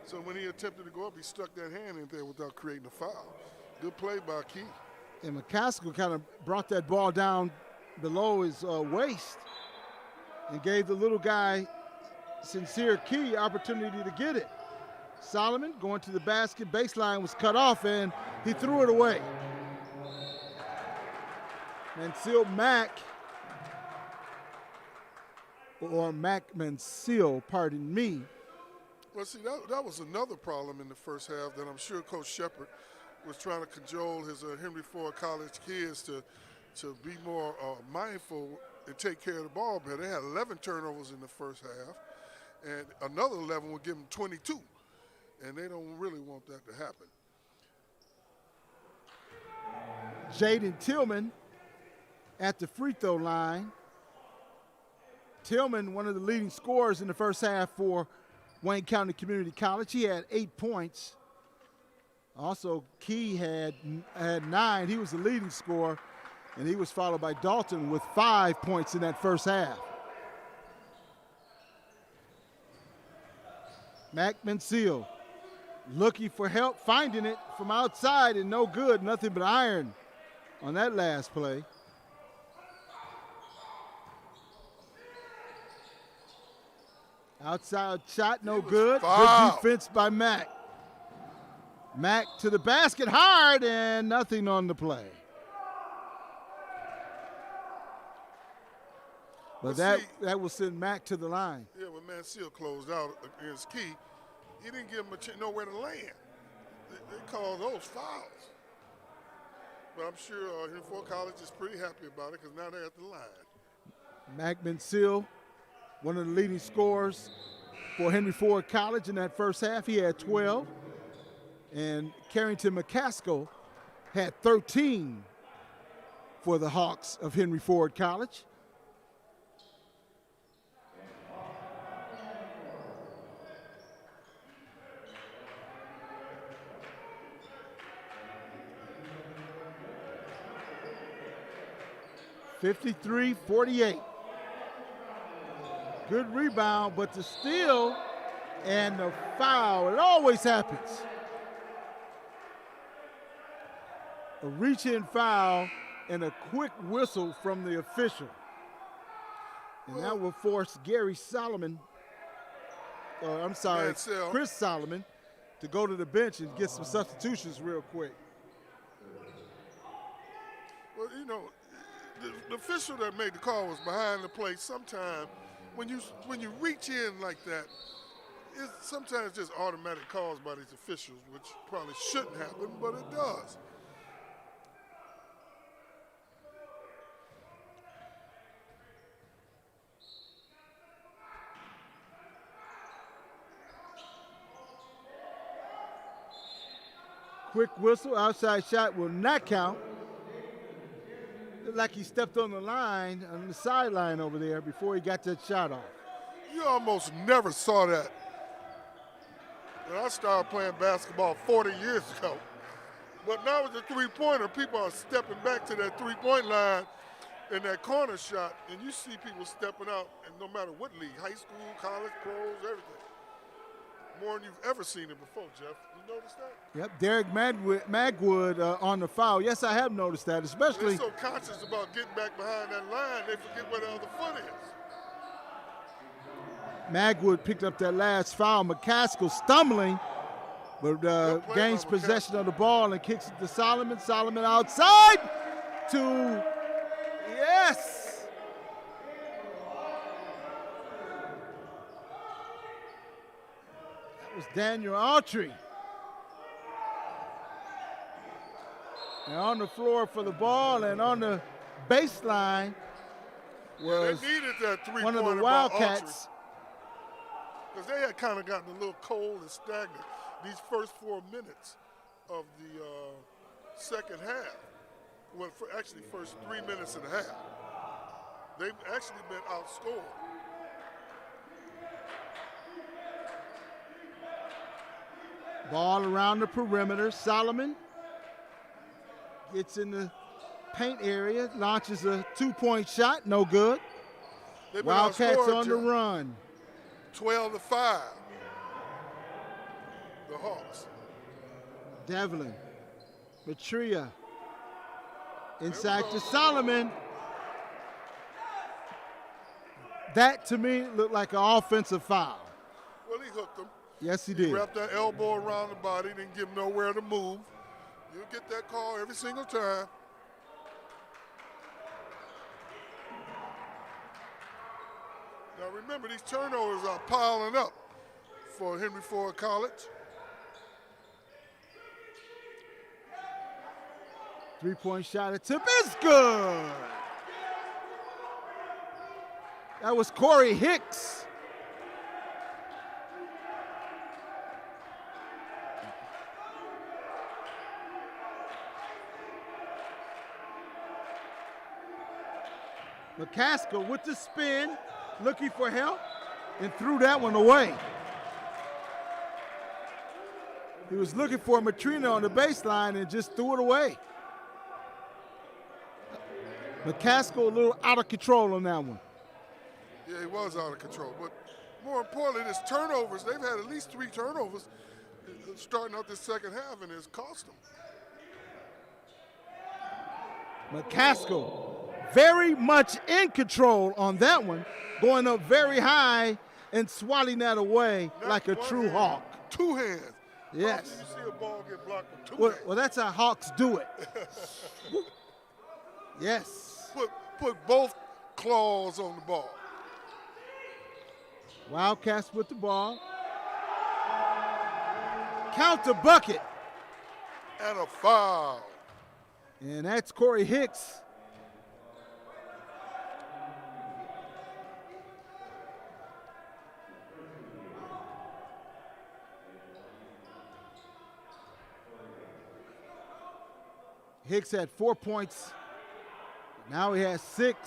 So when he attempted to go up, he stuck that hand in there without creating a foul. Good play by Key. And McCaskill kind of brought that ball down below his waist and gave the little guy, Sincere Key, opportunity to get it. Solomon going to the basket, baseline was cut off, and he threw it away. Mansell Mack, or Mac Mansell, pardon me. Well, see, that was another problem in the first half that I'm sure Coach Shepard was trying to cajole his Henry Ford College kids to be more mindful and take care of the ball better. They had 11 turnovers in the first half, and another 11 would give them 22, and they don't really want that to happen. Jaden Tillman at the free throw line. Tillman, one of the leading scorers in the first half for Wayne County Community College. He had 8 points. Also, Key had 9. He was the leading scorer, and he was followed by Dalton with 5 points in that first half. Mac Mansell looking for help, finding it from outside, and no good, nothing but iron on that last play. Outside shot, no good. Fouled. Good defense by Mac. Mac to the basket hard, and nothing on the play. But that will send Mac to the line. Yeah, when Mansell closed out against Key, he didn't give him nowhere to land. They called those fouls. But I'm sure Henry Ford College is pretty happy about it because now they're at the line. Mac Mansell, one of the leading scorers for Henry Ford College in that first half. He had 12. And Carrington McCaskill had 13 for the Hawks of Henry Ford College. (53-48). Good rebound, but the steal and the foul, it always happens. A reach-in foul and a quick whistle from the official. And that will force Gary Solomon, Mansell. Chris Solomon, to go to the bench and get some substitutions real quick. Well, you know, the official that made the call was behind the plate. Sometimes when you reach in like that, it's sometimes just automatic calls by these officials, which probably shouldn't happen, but it does. Quick whistle, outside shot will not count. Looked like he stepped on the line, on the sideline over there before he got that shot off. You almost never saw that. When I started playing basketball 40 years ago. But now with the three-pointer, people are stepping back to that three-point line in that corner shot, and you see people stepping out, and no matter what league, high school, college, pros, everything. More than you've ever seen it before, Jeff. You noticed that? Yep, Derek Magwood on the foul. Yes, I have noticed that, especially. They're so conscious about getting back behind that line, they forget where the other foot is. Magwood picked up that last foul. McCaskill stumbling, but gains possession of the ball and kicks it to Solomon. Solomon outside to, yes! That was Daniel Autry. And on the floor for the ball and on the baseline was they needed that three-pointer one of the by Wildcats. Because they had kind of gotten a little cold and stagnant these first 4 minutes of the second half. Well, actually, first 3 minutes and a half. They've actually been outscored. Ball around the perimeter. Solomon gets in the paint area, launches a two-point shot, no good. Wildcats on the run. 12-5, the Hawks. Devlin, Matria, inside to Solomon. That, to me, looked like an offensive foul. Well, he hooked him. Yes, he did. Wrapped that elbow around the body, didn't give him nowhere to move. You'll get that call every single time. Now remember, these turnovers are piling up for Henry Ford College. Three-point shot attempt is good. That was Corey Hicks. McCaskill with the spin, looking for help, and threw that one away. He was looking for Matrina on the baseline and just threw it away. McCaskill a little out of control on that one. Yeah, he was out of control. But more importantly, his turnovers, they've had at least 3 turnovers starting out this second half, and it's cost them. McCaskill very much in control on that one, going up very high and swatting that away like a true Hawk. 2 hands. Yes. You see a ball get blocked with 2 hands. Well, that's how Hawks do it. Yes. Put both claws on the ball. Wildcats with the ball. Count the bucket. And a foul. And that's Corey Hicks. Hicks had 4 points. Now he has 6,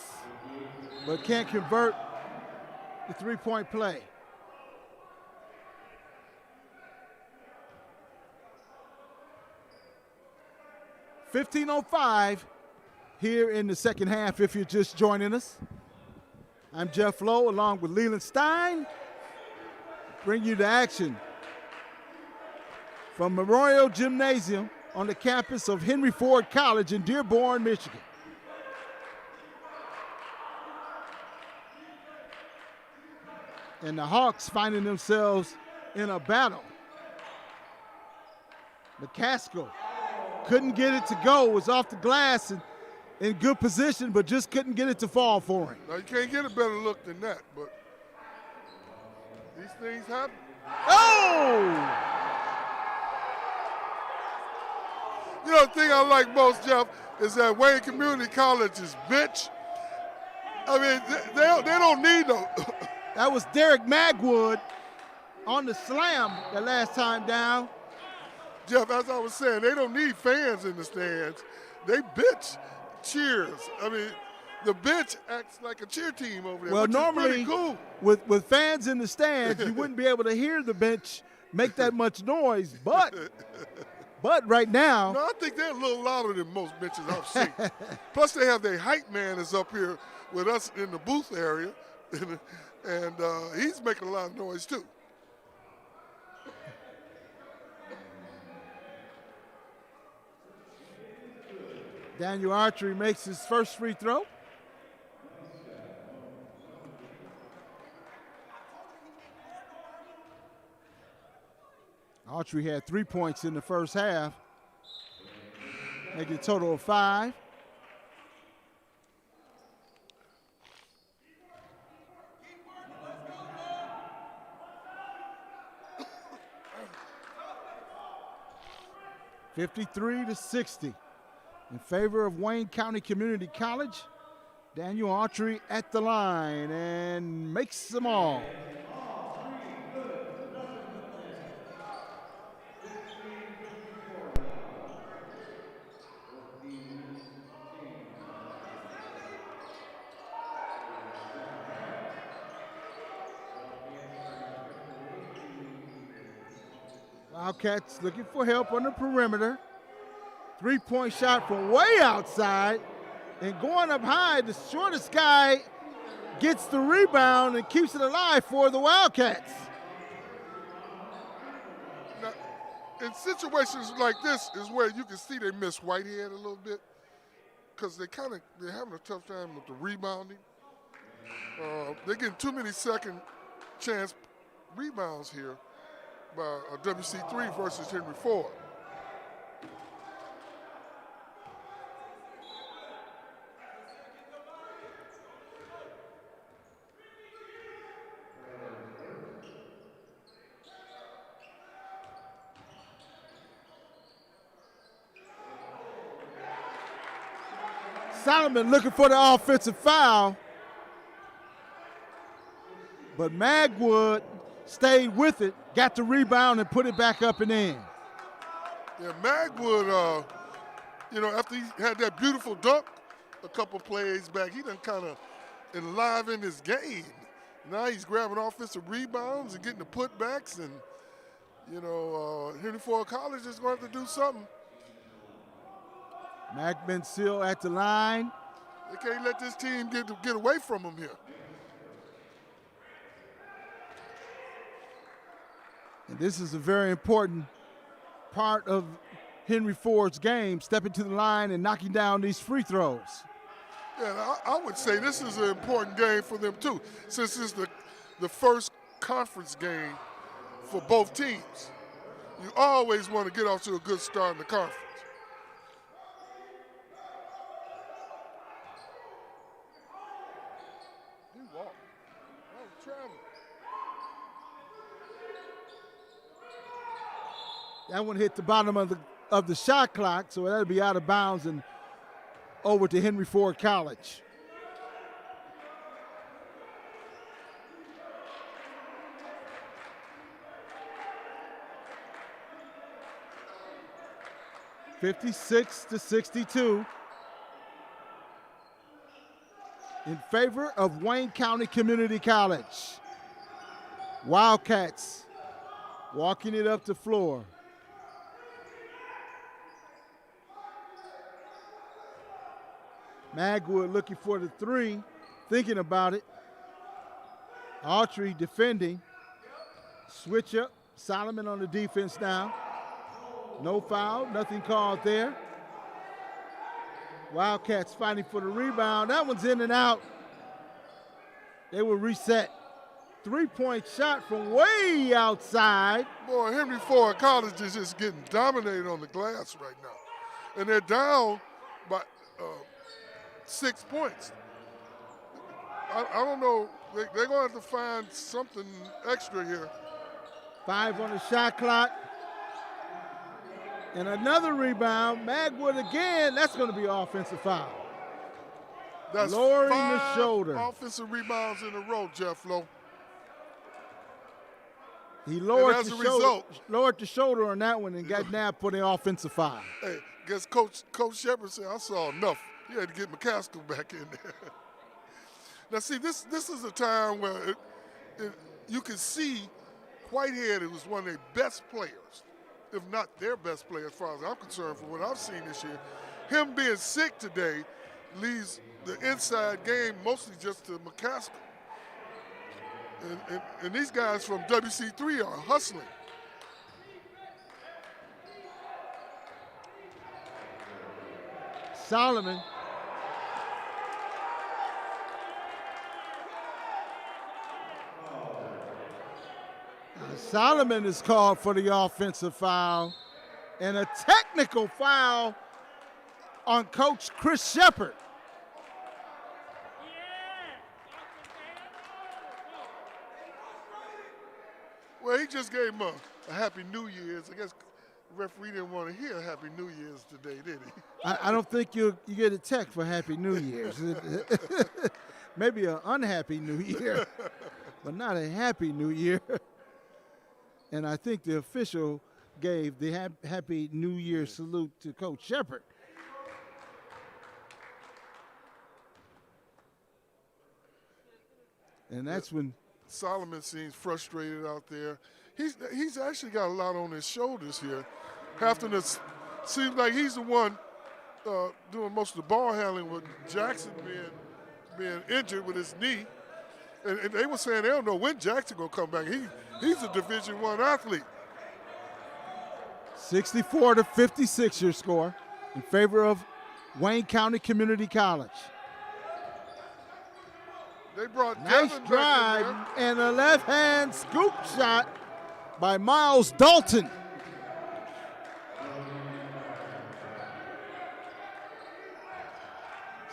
but can't convert the three-point play. .05 here in the second half if you're just joining us. I'm Jeff Lowe along with Leland Stein. Bring you the action from Memorial Gymnasium on the campus of Henry Ford College in Dearborn, Michigan. And the Hawks finding themselves in a battle. McCaskill couldn't get it to go, was off the glass and in good position, but just couldn't get it to fall for him. Now, you can't get a better look than that, but these things happen. Oh! You know, the thing I like most, Jeff, is that Wayne Community College's bench, I mean, they don't need no. That was Derek Magwood on the slam the last time down. Jeff, as I was saying, they don't need fans in the stands. They bench cheers. I mean, the bench acts like a cheer team over there, Well, which normally, is really cool. with fans in the stands, you wouldn't be able to hear the bench make that much noise. But right now, No, I think they're a little louder than most benches I've seen. Plus, they have their hype man is up here with us in the booth area, and he's making a lot of noise too. Daniel Archery makes his first free throw. Archery had 3 points in the first half, making a total of 5. (53-60) in favor of Wayne County Community College. Daniel Archery at the line and makes them all. Wildcats looking for help on the perimeter. 3-point shot from way outside and going up high. The shortest guy gets the rebound and keeps it alive for the Wildcats. Now, in situations like this is where you can see they miss Whitehead a little bit because they're having a tough time with the rebounding. They're getting too many second chance rebounds here by WC3 versus Henry Ford. Solomon looking for the offensive foul, but Magwood stayed with it, got the rebound, and put it back up and in. Yeah, Magwood, after he had that beautiful dunk a couple plays back, he done kind of enlivened his game. Now he's grabbing offensive rebounds and getting the putbacks, and, Henry Ford College is going to have to do something. Mac Seal at the line. They can't let this team get away from him here. And this is a very important part of Henry Ford's game, stepping to the line and knocking down these free throws. Yeah, I would say this is an important game for them too, since it's the first conference game for both teams. You always want to get off to a good start in the conference. He walked. That was traveling. That one hit the bottom of the shot clock, so that'll be out of bounds and over to Henry Ford College. (56-62) in favor of Wayne County Community College. Wildcats walking it up the floor. Magwood looking for the three, thinking about it. Autry defending. Switch up. Solomon on the defense now. No foul, nothing called there. Wildcats fighting for the rebound. That one's in and out. They will reset. 3-point shot from way outside. Boy, Henry Ford College is just getting dominated on the glass right now. And they're down by 6 points. I don't know. They're going to have to find something extra here. 5 on the shot clock. And another rebound. Magwood again. That's going to be an offensive foul. That's lowering the 5 shoulder. offensive rebounds in a row, Jeff Lowe. He lowered, and as a result, lowered the shoulder on that one and got nabbed for the offensive foul. Hey, guess Coach Shepard said, I saw enough. He had to get McCaskill back in there. Now, see, this is a time where you can see Whitehead was one of their best players, if not their best player as far as I'm concerned from what I've seen this year. Him being sick today leaves the inside game mostly just to McCaskill. And these guys from WC3 are hustling. Solomon. Solomon is called for the offensive foul and a technical foul on Coach Chris Shepard. Well, he just gave him a Happy New Year's. I guess the referee didn't want to hear Happy New Year's today, did he? I don't think you get a text for Happy New Year's. Maybe an unhappy New Year, but not a Happy New Year. And I think the official gave the Happy New Year salute to Coach Shepard. And that's when Solomon seems frustrated out there. He's actually got a lot on his shoulders here. Seems like he's the one doing most of the ball handling with Jackson being injured with his knee. And they were saying they don't know when Jackson gonna come back. He's a Division I athlete. 64-56 your score in favor of Wayne County Community College. They brought nice Devin drive back and a left-hand scoop shot by Miles Dalton.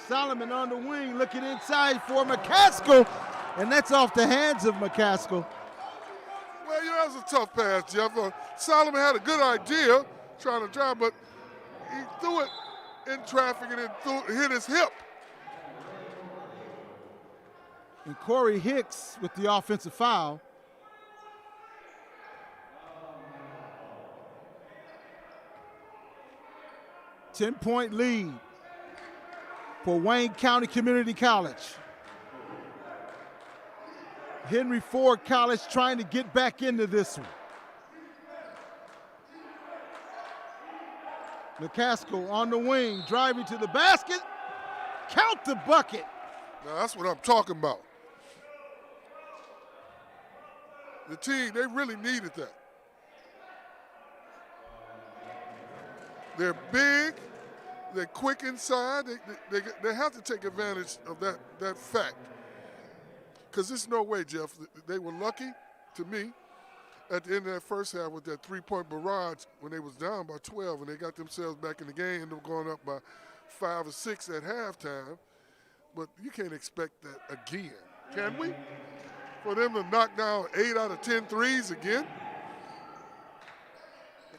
Solomon on the wing looking inside for McCaskill, and that's off the hands of McCaskill. Well, that was a tough pass, Jeff. Solomon had a good idea trying to drive, but he threw it in traffic and it hit his hip. And Corey Hicks with the offensive foul. Ten-point lead for Wayne County Community College. Henry Ford College trying to get back into this one. McCaskill on the wing, driving to the basket. Count the bucket. Now that's what I'm talking about. The team, they really needed that. They're big, they're quick inside. They have to take advantage of that fact. Because there's no way, Jeff, they were lucky, to me, at the end of that first half with that three-point barrage when they was down by 12 and they got themselves back in the game, ended up going up by 5 or 6 at halftime. But you can't expect that again, can we? For them to knock down 8 out of 10 threes again?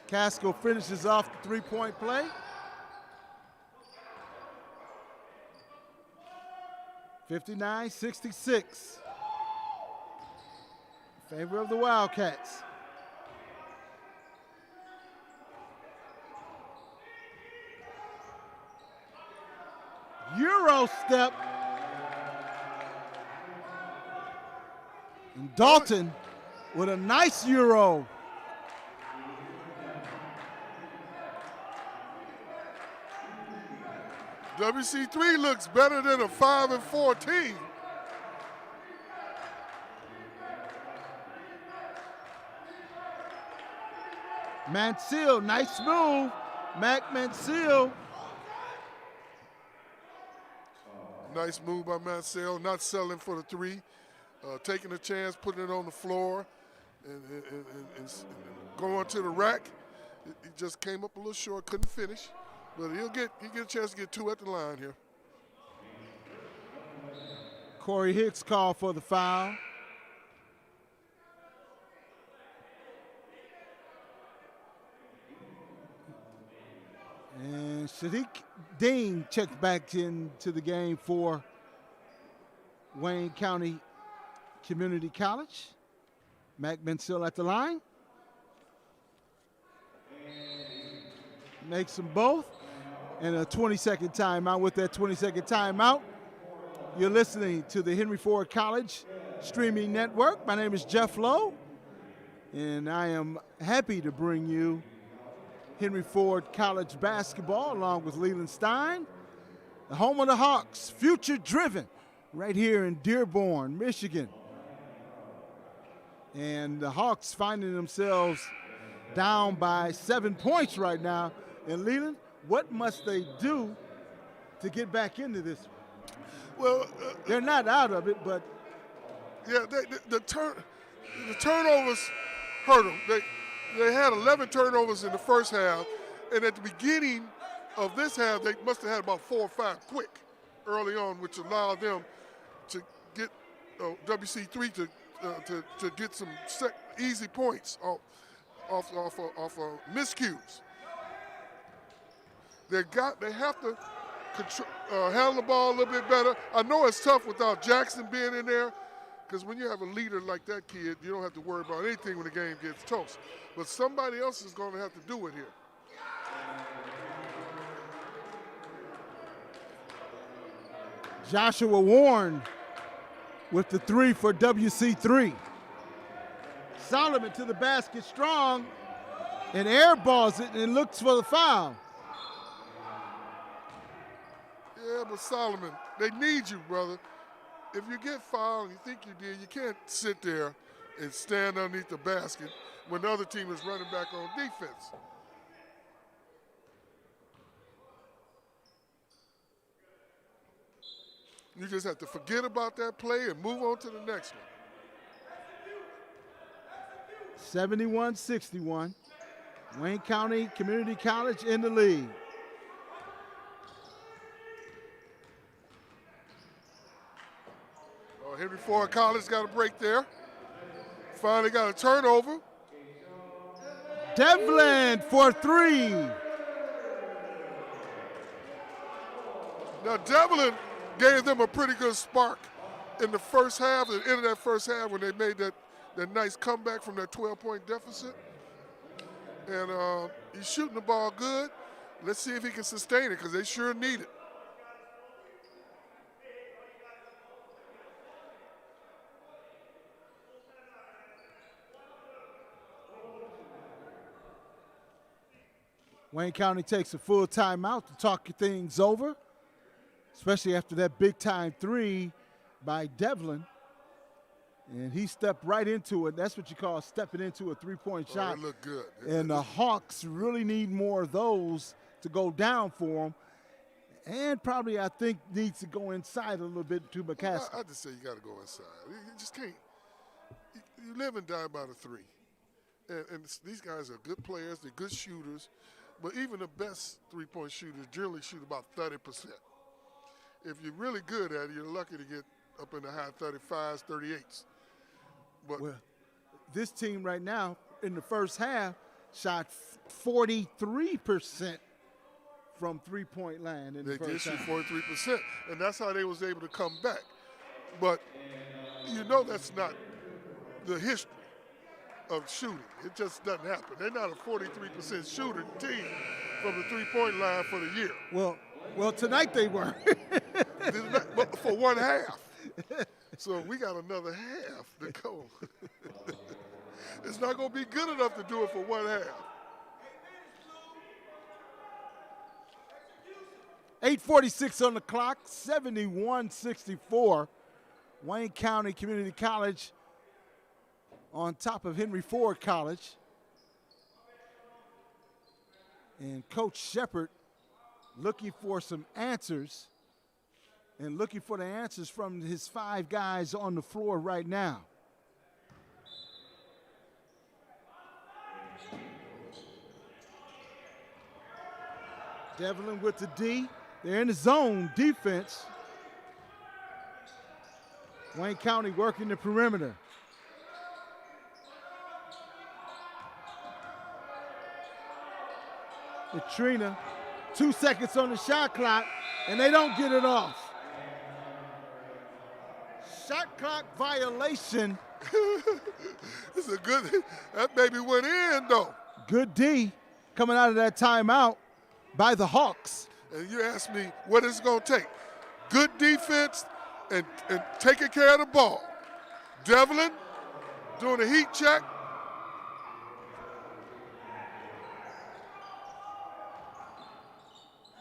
Casco finishes off the three-point play. (59-66) in favor of the Wildcats. Euro step. And Dalton with a nice Euro. WC3 looks better than a 5-4 team. Mansell, nice move. Mac Mansell. Nice move by Mansell, not selling for the three, taking a chance, putting it on the floor, and going to the rack. He just came up a little short, couldn't finish. But he'll get a chance to get 2 at the line here. Corey Hicks called for the foul. And Sadiq Dean checks back into the game for Wayne County Community College. Mackman still at the line. Makes them both. And a 20-second timeout. With that 20-second timeout, you're listening to the Henry Ford College streaming network. My name is Jeff Lowe, and I am happy to bring you Henry Ford College basketball along with Leland Stein, the home of the Hawks, future-driven, right here in Dearborn, Michigan. And the Hawks finding themselves down by 7 points right now. And Leland, what must they do to get back into this? Well, they're not out of it, but yeah, the turnovers hurt them. They had 11 turnovers in the first half, and at the beginning of this half, they must have had about 4 or 5 quick early on, which allowed them to get WC3 to get some easy points off miscues. They have to handle the ball a little bit better. I know it's tough without Jackson being in there, because when you have a leader like that kid, you don't have to worry about anything when the game gets toast. But somebody else is going to have to do it here. Joshua Warren with the 3 for WC3. Solomon to the basket strong and airballs it and looks for the foul. Yeah, but Solomon, they need you, brother. If you get fouled and you think you did, you can't sit there and stand underneath the basket when the other team is running back on defense. You just have to forget about that play and move on to the next one. 71-61. Wayne County Community College in the lead. Henry Ford College got a break there. Finally got a turnover. Devlin for 3. Now Devlin gave them a pretty good spark in the first half, at the end of that first half when they made that nice comeback from that 12-point deficit. And he's shooting the ball good. Let's see if he can sustain it, because they sure need it. Wayne County takes a full timeout to talk things over, especially after that big-time 3 by Devlin. And he stepped right into it. That's what you call stepping into a three-point shot. It looked good. And the Hawks really need more of those to go down for them. And probably, I think, needs to go inside a little bit to McCaskey. I just say you got to go inside. You just can't. You live and die by the 3. And these guys are good players. They're good shooters. But even the best three-point shooters generally shoot about 30%. If you're really good at it, you're lucky to get up in the high 35s, 38s. But well, this team right now in the first half shot 43% from three-point line in the first half. They did shoot 43%, and that's how they was able to come back. But you know that's not the history of shooting. It just doesn't happen. They're not a 43% shooting team from the three-point line for the year. Well, tonight they were. But for one half. So we got another half to go. It's not going to be good enough to do it for one half. 8:46 on the clock, 71-64. Wayne County Community College on top of Henry Ford College. And Coach Shepard looking for some answers, and looking for the answers from his 5 guys on the floor right now. Devlin with the D. They're in the zone defense. Wayne County working the perimeter. Katrina, 2 seconds on the shot clock, and they don't get it off. Shot clock violation It's a good, that baby went in though. Good D coming out of that timeout by the Hawks. And you ask me what it's going to take. Good defense and taking care of the ball. Devlin doing a heat check.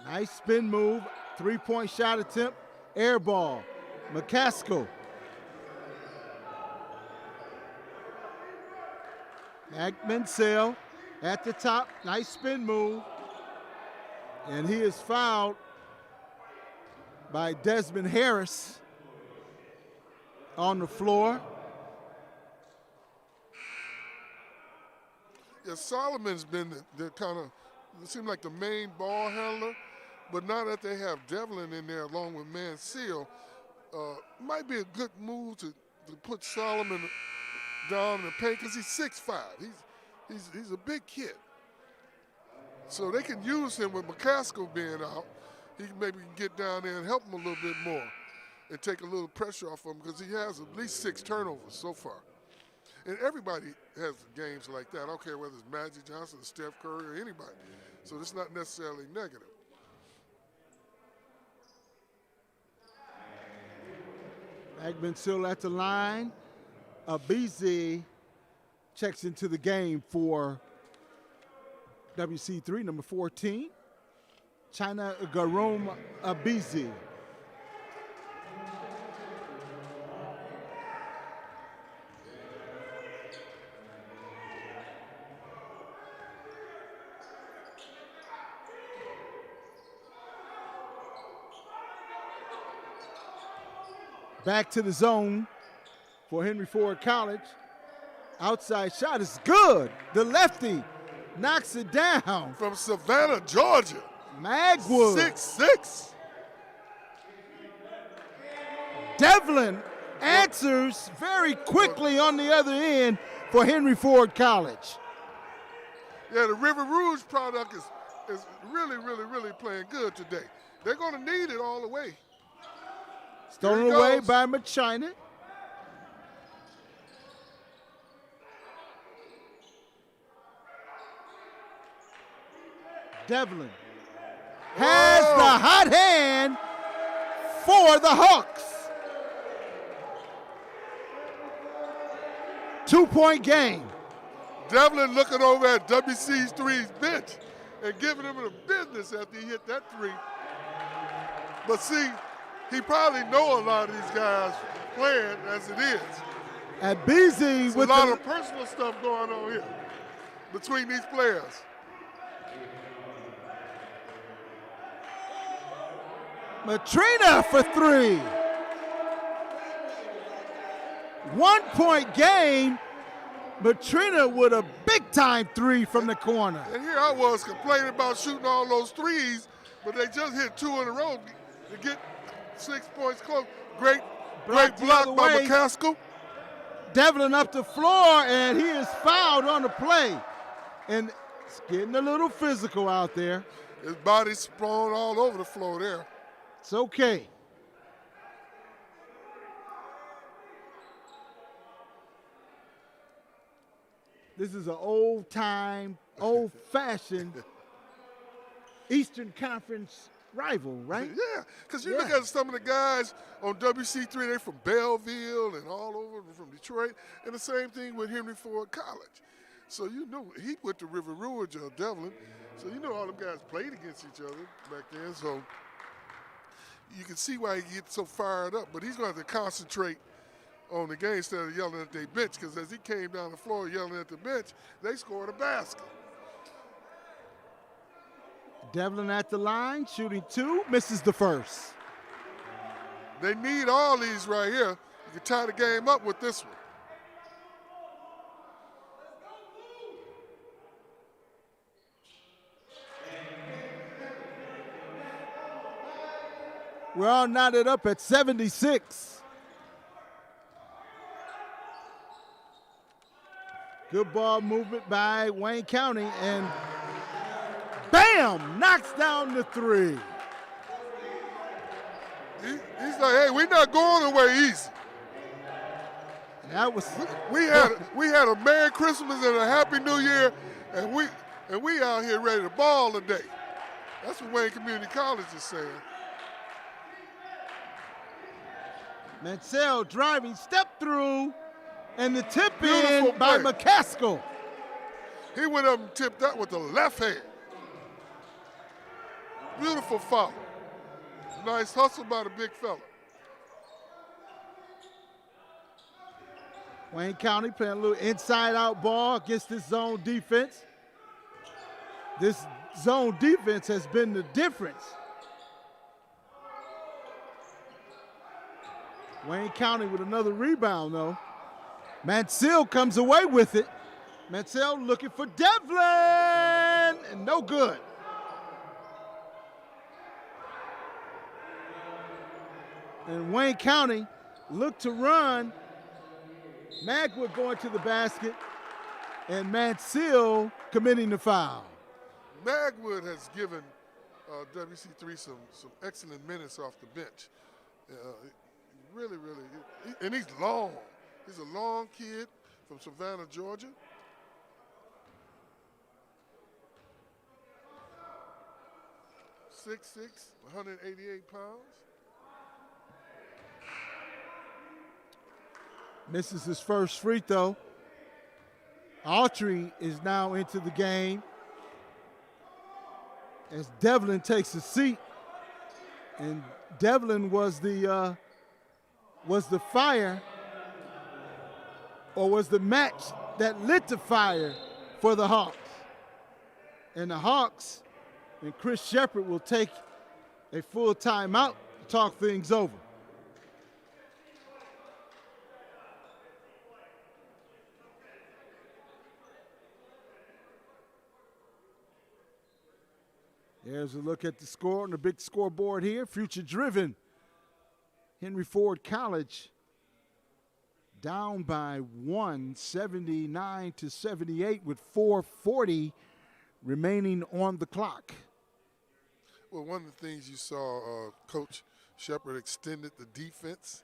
Nice spin move, 3-point shot attempt, air ball. McCaskill. Mansell at the top, nice spin move. And he is fouled by Desmond Harris on the floor. Yeah, Solomon's been the kind of, it seemed like the main ball handler, but now that they have Devlin in there along with Mansell, might be a good move to put Solomon down in the paint because he's 6'5". He's a big kid. So they can use him with McCaskill being out. He maybe can get down there and help him a little bit more and take a little pressure off him because he has at least 6 turnovers so far. And everybody has games like that. I don't care whether it's Magic Johnson or Steph Curry or anybody. So it's not necessarily negative. Bagman still at the line. Abizi checks into the game for WC3, number 14. China Garom Abizi. Back to the zone for Henry Ford College. Outside shot is good. The lefty knocks it down. From Savannah, Georgia. Magwood. 6'6". Devlin answers very quickly on the other end for Henry Ford College. Yeah, the River Rouge product is really, really, really playing good today. They're going to need it all the way. Stolen away by Machina. Devlin has the hot hand for the Hawks. 2-point game. Devlin looking over at WC3's bench and giving him the business after he hit that 3. But see, he probably know a lot of these guys playing as it is. At BZ with a lot of personal stuff going on here between these players. Matrina for 3. 1-point game. Matrina with a big-time 3 from the corner. And here I was complaining about shooting all those threes, but they just hit 2 in a row to get 6 points close. Great block by McCaskill. Devlin up the floor, and he is fouled on the play. And it's getting a little physical out there. His body's sprawled all over the floor there. It's okay. This is an old-time, old-fashioned Eastern Conference rival, right? Yeah, because you look at some of the guys on WC3, they're from Belleville and all over from Detroit, and the same thing with Henry Ford College. So you know he went to River Rouge or Devlin, so you know all them guys played against each other back then, so you can see why he gets so fired up, but he's going to have to concentrate on the game instead of yelling at their bench, because as he came down the floor yelling at the bench, they scored a basket. Devlin at the line, shooting 2, misses the first. They need all these right here. You can tie the game up with this one. We're all knotted up at 76. Good ball movement by Wayne County, and bam, knocks down the 3. He's like, hey, we're not going away easy. That was we had a Merry Christmas and a Happy New Year, and we out here ready to ball today. That's what Wayne Community College is saying. Mansell driving, step through, and the tip Beautiful in by play. McCaskill. He went up and tipped that with the left hand. Beautiful foul. Nice hustle by the big fella. Wayne County playing a little inside-out ball against this zone defense. This zone defense has been the difference. Wayne County with another rebound, though. Mansell comes away with it. Mansell looking for Devlin, and no good. And Wayne County looked to run. Magwood going to the basket, and Mansell committing the foul. Magwood has given WC3 some excellent minutes off the bench. Really, and he's long. He's a long kid from Savannah, Georgia. .6'6", 188 pounds. Misses his first free throw. Autry is now into the game as Devlin takes a seat. And Devlin was the fire, or was the match that lit the fire for the Hawks. And the Hawks and Chris Shepard will take a full timeout to talk things over. There's a look at the score on the big scoreboard here. Future driven. Henry Ford College down by 1, 79-78 with 4:40 remaining on the clock. Well, one of the things you saw, Coach Shepard extended the defense,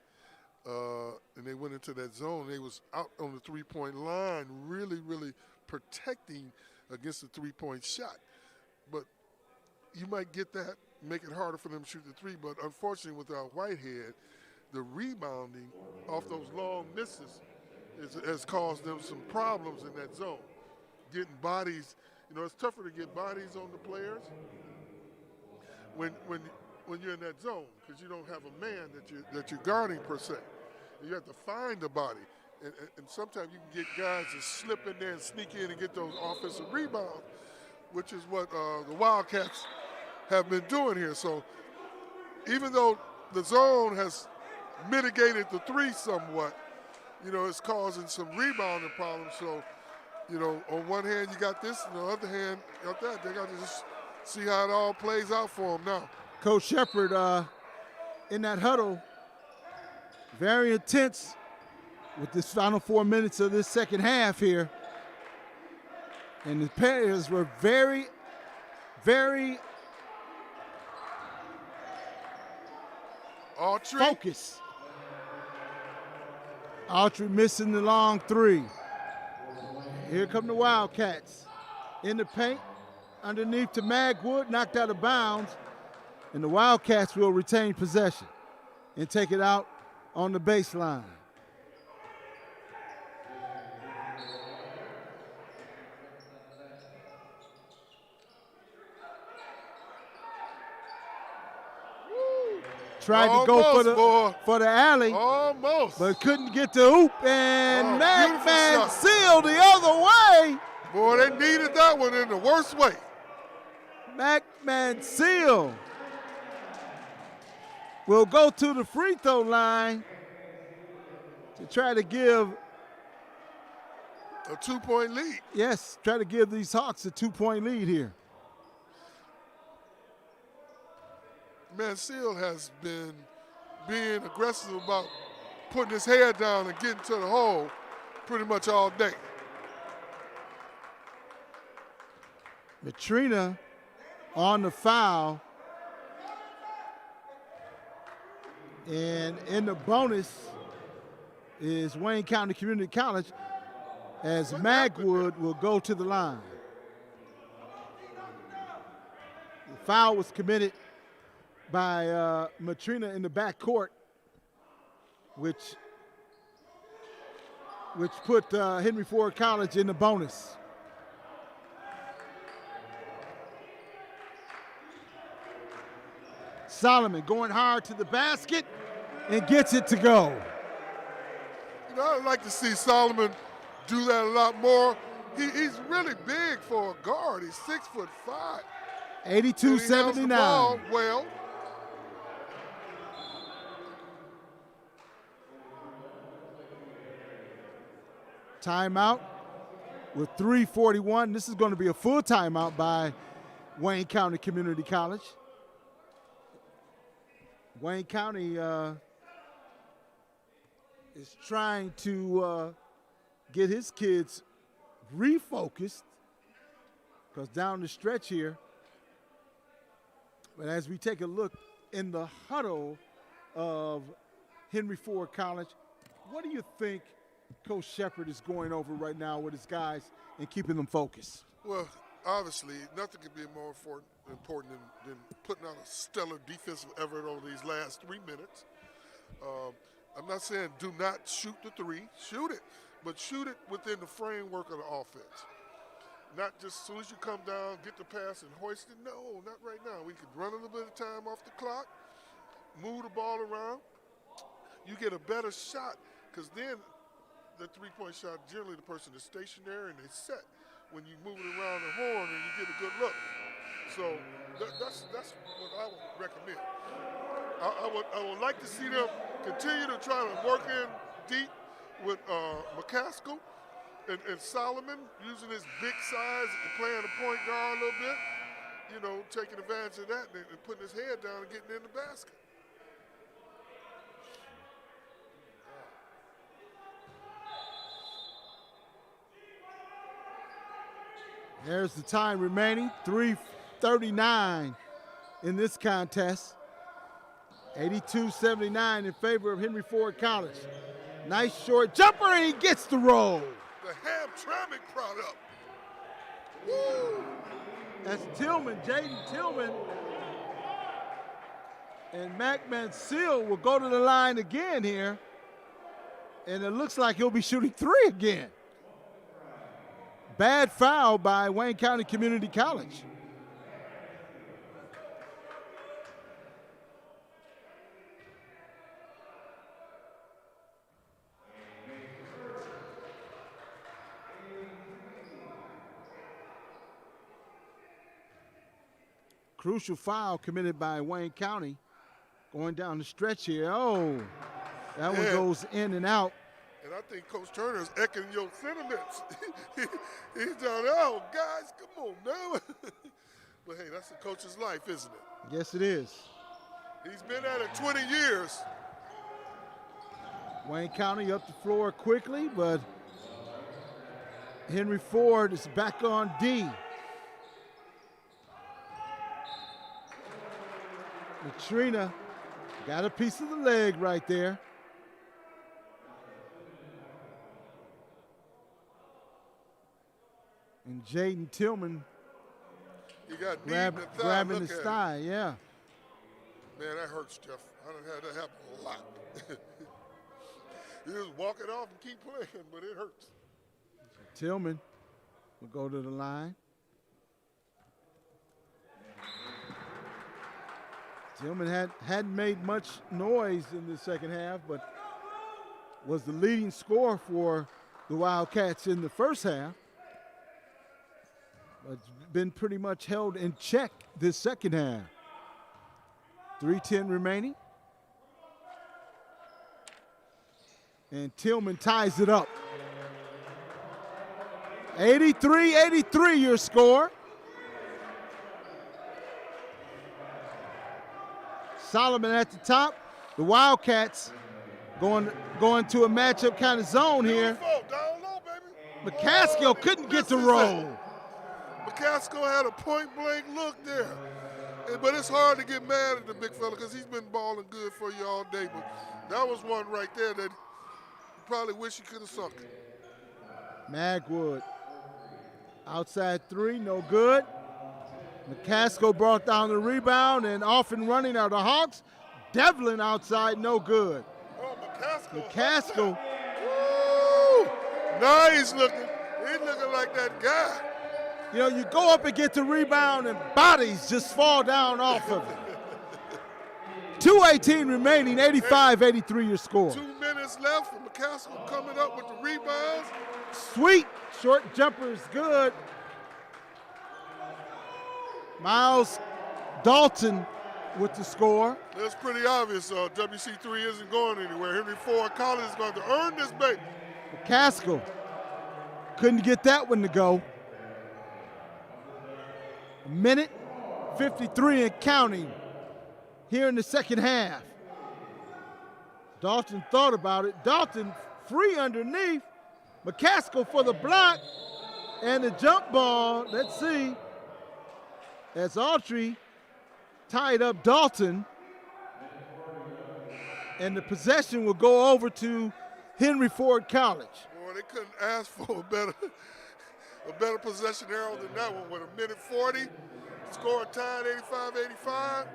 and they went into that zone. They was out on the three-point line, really protecting against the three-point shot. But you might get that, make it harder for them to shoot the three, but unfortunately without Whitehead, the rebounding off those long misses has caused them some problems in that zone. Getting bodies, it's tougher to get bodies on the players when you're in that zone, because you don't have a man that you're guarding per se. You have to find the body, and sometimes you can get guys to slip in there and sneak in and get those offensive rebounds, which is what the Wildcats have been doing here. So even though the zone has mitigated the three somewhat, it's causing some rebounding problems. So, on one hand you got this, and on the other hand you got that. They got to just see how it all plays out for them now. Coach Shepard in that huddle, very intense with this final 4 minutes of this second half here. And the players were very focused. Autry missing the long three. Here come the Wildcats. In the paint, underneath to Magwood, knocked out of bounds. And the Wildcats will retain possession and take it out on the baseline. Tried to go for the alley, but couldn't get the hoop, and Mansell the other way. Boy, they needed that one in the worst way. Mansell will go to the free throw line to try to give a 2-point lead. Yes, try to give these Hawks a 2-point lead here. Mansell has been being aggressive about putting his head down and getting to the hole pretty much all day. Matrina on the foul. And in the bonus is Wayne County Community College, as Magwood will go to the line. The foul was committed by Matrina in the backcourt, which put Henry Ford College in the bonus. Solomon going hard to the basket and gets it to go. You know, I'd like to see Solomon do that a lot more. He's really big for a guard. He's 6'5". 82-79. Well. Timeout with 3:41. This is going to be a full timeout by Wayne County Community College. Wayne County is trying to get his kids refocused, because down the stretch here. But as we take a look in the huddle of Henry Ford College, what do you think Coach Shepard is going over right now with his guys and keeping them focused? Well, obviously, nothing could be more important than putting out a stellar defensive effort over these last 3 minutes. I'm not saying do not shoot the three, shoot it, but shoot it within the framework of the offense. Not just as soon as you come down, get the pass and hoist it. No, not right now. We could run a little bit of time off the clock, move the ball around. You get a better shot, because then the three-point shot, generally the person is stationary and they set when you move it around the horn and you get a good look. So that's what I would recommend. I would like to see them continue to try to work in deep with McCaskill and Solomon, using his big size and playing the point guard a little bit, you know, taking advantage of that and putting his head down and getting in the basket. There's the time remaining, 3:39 in this contest. 82-79 in favor of Henry Ford College. Nice short jumper, and he gets the roll. The Hamtramck product. Woo! That's Tillman, Jaden Tillman. And Mac Mansell will go to the line again here. And it looks like he'll be shooting three again. Bad foul by Wayne County Community College. Crucial foul committed by Wayne County going down the stretch here. Oh, that one goes in and out. And I think Coach Turner is echoing your sentiments. He's down there, oh, guys, come on now. But, hey, that's the coach's life, isn't it? Yes, it is. He's been at it 20 years. Wayne County up the floor quickly, but Henry Ford is back on D. Matrina got a piece of the leg right there. And Jaden Tillman grabbing his thigh, yeah. Man, that hurts, Jeff. I done had that happen a lot. You just walk it off and keep playing, but it hurts. Tillman will go to the line. Tillman hadn't made much noise in the second half, but was the leading scorer for the Wildcats in the first half. But it's been pretty much held in check this second half. 3:10 remaining. And Tillman ties it up. 83-83 your score. Solomon at the top. The Wildcats going to a matchup kind of zone here. Down low, baby. McCaskill couldn't get the roll. McCaskill had a point-blank look there. But it's hard to get mad at the big fella because he's been balling good for you all day. But that was one right there that he probably wish he could have sunk it. Magwood. Outside three, no good. McCaskill brought down the rebound, and off and running are the Hawks. Devlin outside, no good. Oh, McCaskill. McCaskill. Woo! Now he's looking like that guy. You know, you go up and get the rebound, and bodies just fall down off of it. 2:18 remaining, 85-83 your score. 2 minutes left, and McCaskill coming up with the rebounds. Sweet, short jumper is good. Miles Dalton with the score. It's pretty obvious WC3 isn't going anywhere. Henry Ford College is going to earn this baby. McCaskill couldn't get that one to go. A minute 53 and counting here in the second half. Dalton thought about it. Dalton free underneath. McCaskill for the block and the jump ball. Let's see. As Autry tied up Dalton, and the possession will go over to Henry Ford College. Boy, they couldn't ask for a better possession arrow than that one with a minute 40. Score tied 85-85.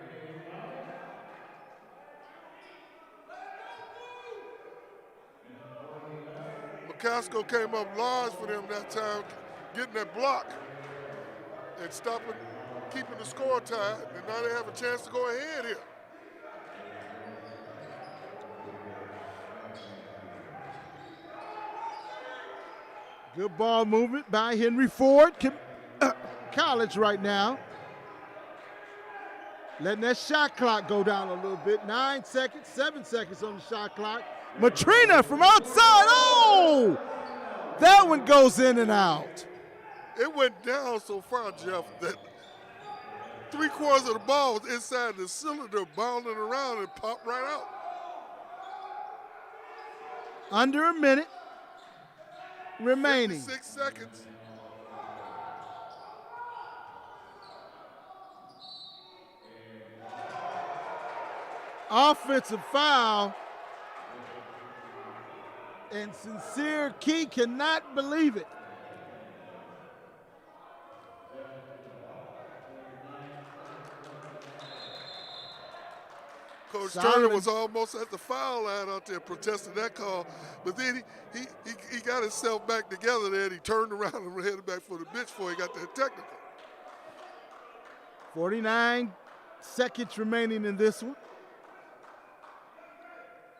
McCaskill came up large for them that time, getting that block and stopping, keeping the score tied, and now they have a chance to go ahead here. Good ball movement by Henry Ford College right now. Letting that shot clock go down a little bit. 9 seconds, 7 seconds on the shot clock. Matrina from outside. Oh! That one goes in and out. It went down so far, Jeff, that 3/4 of the ball was inside the cylinder, bounding around and popped right out. Under a minute remaining. 6 seconds. Offensive foul. And Sincere Key cannot believe it. Coach Solomon. Turner was almost at the foul line out there protesting that call, but then he got himself back together there, and he turned around and headed back for the bench before he got that technical. 49 seconds remaining in this one.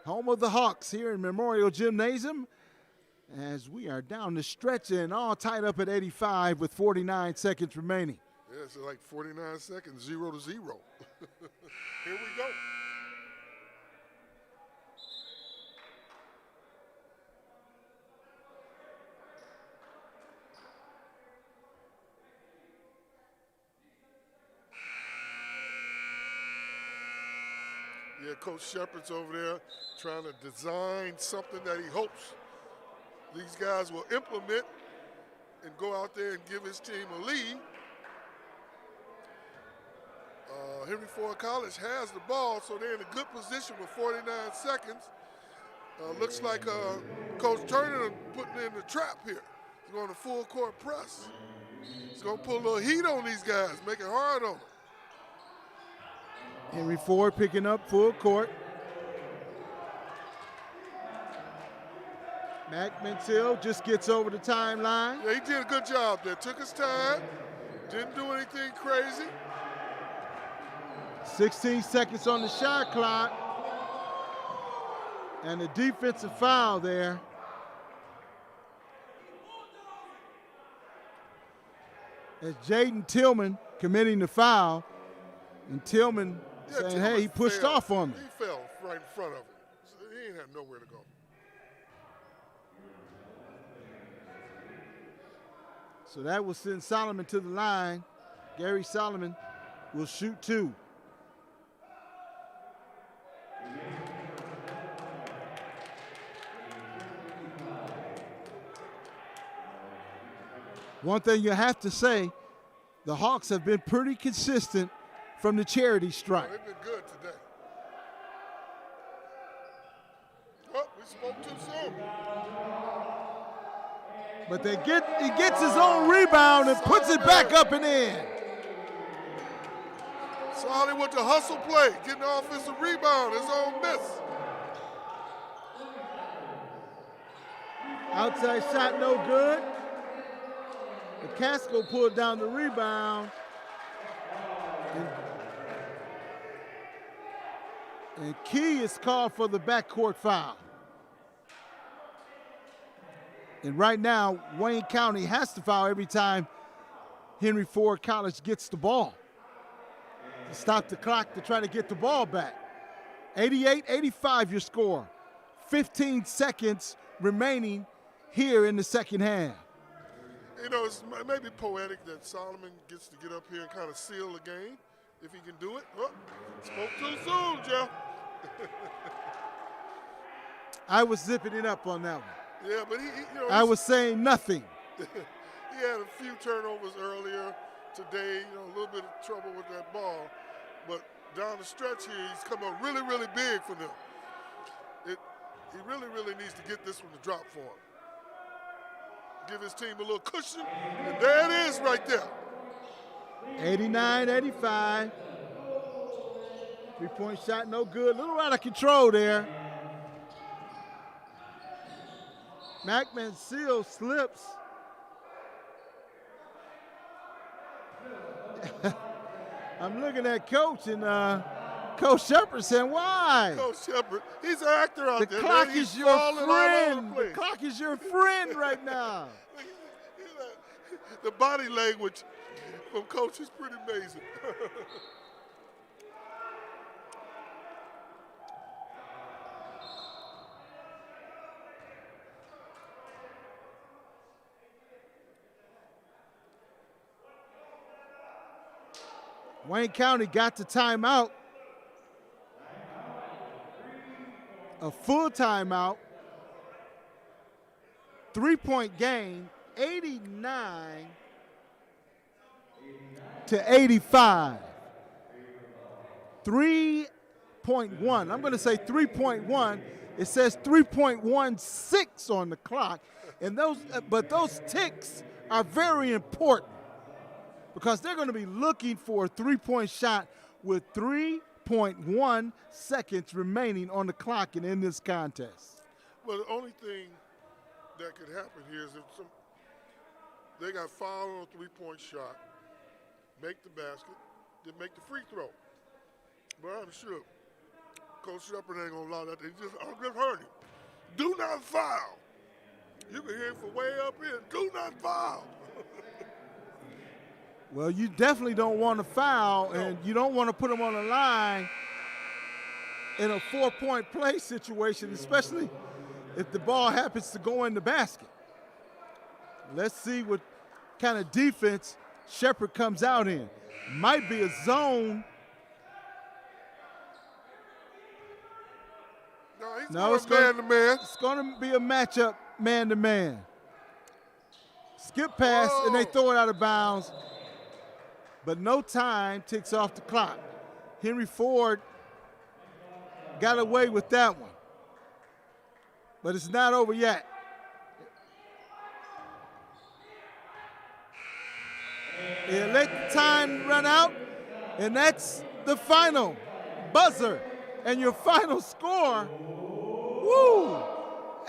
Home of the Hawks here in Memorial Gymnasium, as we are down the stretch and all tied up at 85 with 49 seconds remaining. Yeah, it's like 49 seconds, 0-0. Here we go. Yeah, Coach Shepard's over there trying to design something that he hopes these guys will implement and go out there and give his team a lead. Henry Ford College has the ball, so they're in a good position with 49 seconds. Looks like Coach Turner putting in the trap here. He's going to full court press. He's going to put a little heat on these guys, make it hard on them. Henry Ford picking up full court. Mac Mentil just gets over the timeline. Yeah, he did a good job there. Took his time, didn't do anything crazy. 16 seconds on the shot clock. And a defensive foul there. As Jaden Tillman committing the foul. And Tillman saying, Tillman hey, he pushed fell. off on me. He fell right in front of him. So he ain't had nowhere to go. So that will send Solomon to the line. Gary Solomon will shoot two. One thing you have to say, the Hawks have been pretty consistent from the charity stripe. They've been good today. Oh, We spoke too soon. But he gets his own rebound and puts it back up and in. Solly with the hustle play, getting the offensive rebound, his own miss. Outside shot no good. McCaskill pulled down the rebound. And Key is called for the backcourt foul. And right now, Wayne County has to foul every time Henry Ford College gets the ball. To stop the clock to try to get the ball back. 88-85 your score. 15 seconds remaining here in the second half. You know, it's maybe poetic that Solomon gets to get up here and kind of seal the game, if he can do it. Oh, spoke too soon, Jeff. I was zipping it up on that one. Yeah, but I was saying nothing. He had a few turnovers earlier today, a little bit of trouble with that ball. But down the stretch here, he's come up really, really big for them. He really, really needs to get this one to drop for him. Give his team a little cushion, and there it is right there. 89-85. Three-point shot, no good. A little out of control there. Macman Seal slips. I'm looking at Coach, and Coach Shepard saying, why? Coach Shepard, he's an actor out there. The clock is your friend. The clock is your friend right now. The body language from Coach is pretty amazing. Wayne County got the timeout. A full timeout. 3-point game, 89-85. 3.1. I'm going to say 3.1. It says 3.16 on the clock. And but those ticks are very important, because they're going to be looking for a three-point shot with 3.1 seconds remaining on the clock and in this contest. Well, the only thing that could happen here is if they got fouled on a three-point shot, make the basket, then make the free throw. But I'm sure Coach Shepard ain't going to allow that. I just heard him. Do not foul. You can hear him from way up here. Do not foul. Well, you definitely don't want to foul, and you don't want to put them on the line in a 4-point play situation, especially if the ball happens to go in the basket. Let's see what kind of defense Shepard comes out in. Might be a zone. No, it's man-to-man. It's going to be a matchup man-to-man. Skip pass, and they throw it out of bounds. But no time ticks off the clock. Henry Ford got away with that one. But it's not over yet. Yeah, let the time run out, and that's the final buzzer. And your final score,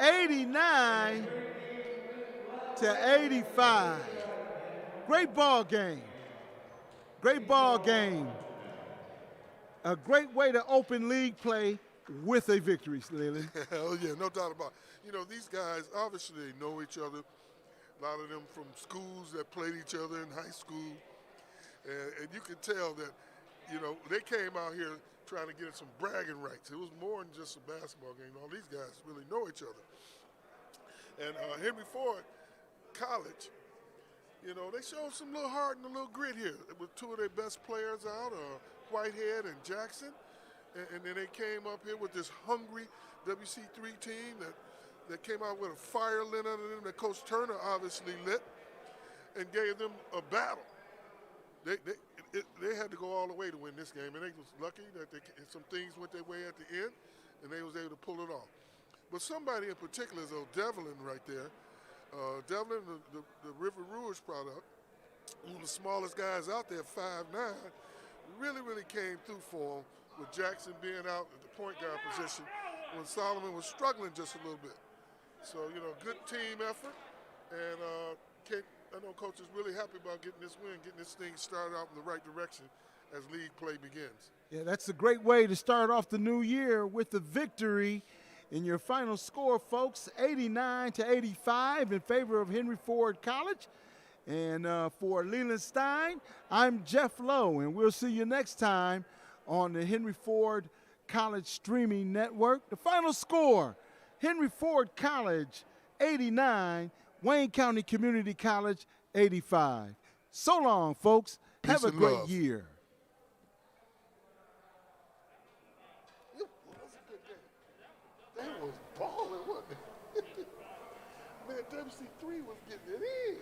89-85. Great ball game. Great ball game. A great way to open league play with a victory, Leland. Hell yeah, no doubt about it. These guys, obviously they know each other. A lot of them from schools that played each other in high school. And you can tell that, they came out here trying to get some bragging rights. It was more than just a basketball game. All these guys really know each other. And Henry Ford College, they showed some little heart and a little grit here with two of their best players out, Whitehead and Jackson. And then they came up here with this hungry WC3 team that came out with a fire lit under them that Coach Turner obviously lit and gave them a battle. They had to go all the way to win this game, and they was lucky that some things went their way at the end, and they was able to pull it off. But somebody in particular is Devlin right there. Devlin, the River Rouge product, one of the smallest guys out there, 5'9", really came through for him with Jackson being out at the point guard position when Solomon was struggling just a little bit. So, good team effort. And I know Coach is really happy about getting this win, getting this thing started out in the right direction as league play begins. Yeah, that's a great way to start off the new year with the victory. In your final score, folks, 89-85 in favor of Henry Ford College. And for Leland Stein, I'm Jeff Lowe, and we'll see you next time on the Henry Ford College Streaming Network. The final score, Henry Ford College 89, Wayne County Community College 85. So long, folks. Peace Have a and great love. year. That was balling, wasn't it? Man, WC3 was getting it in.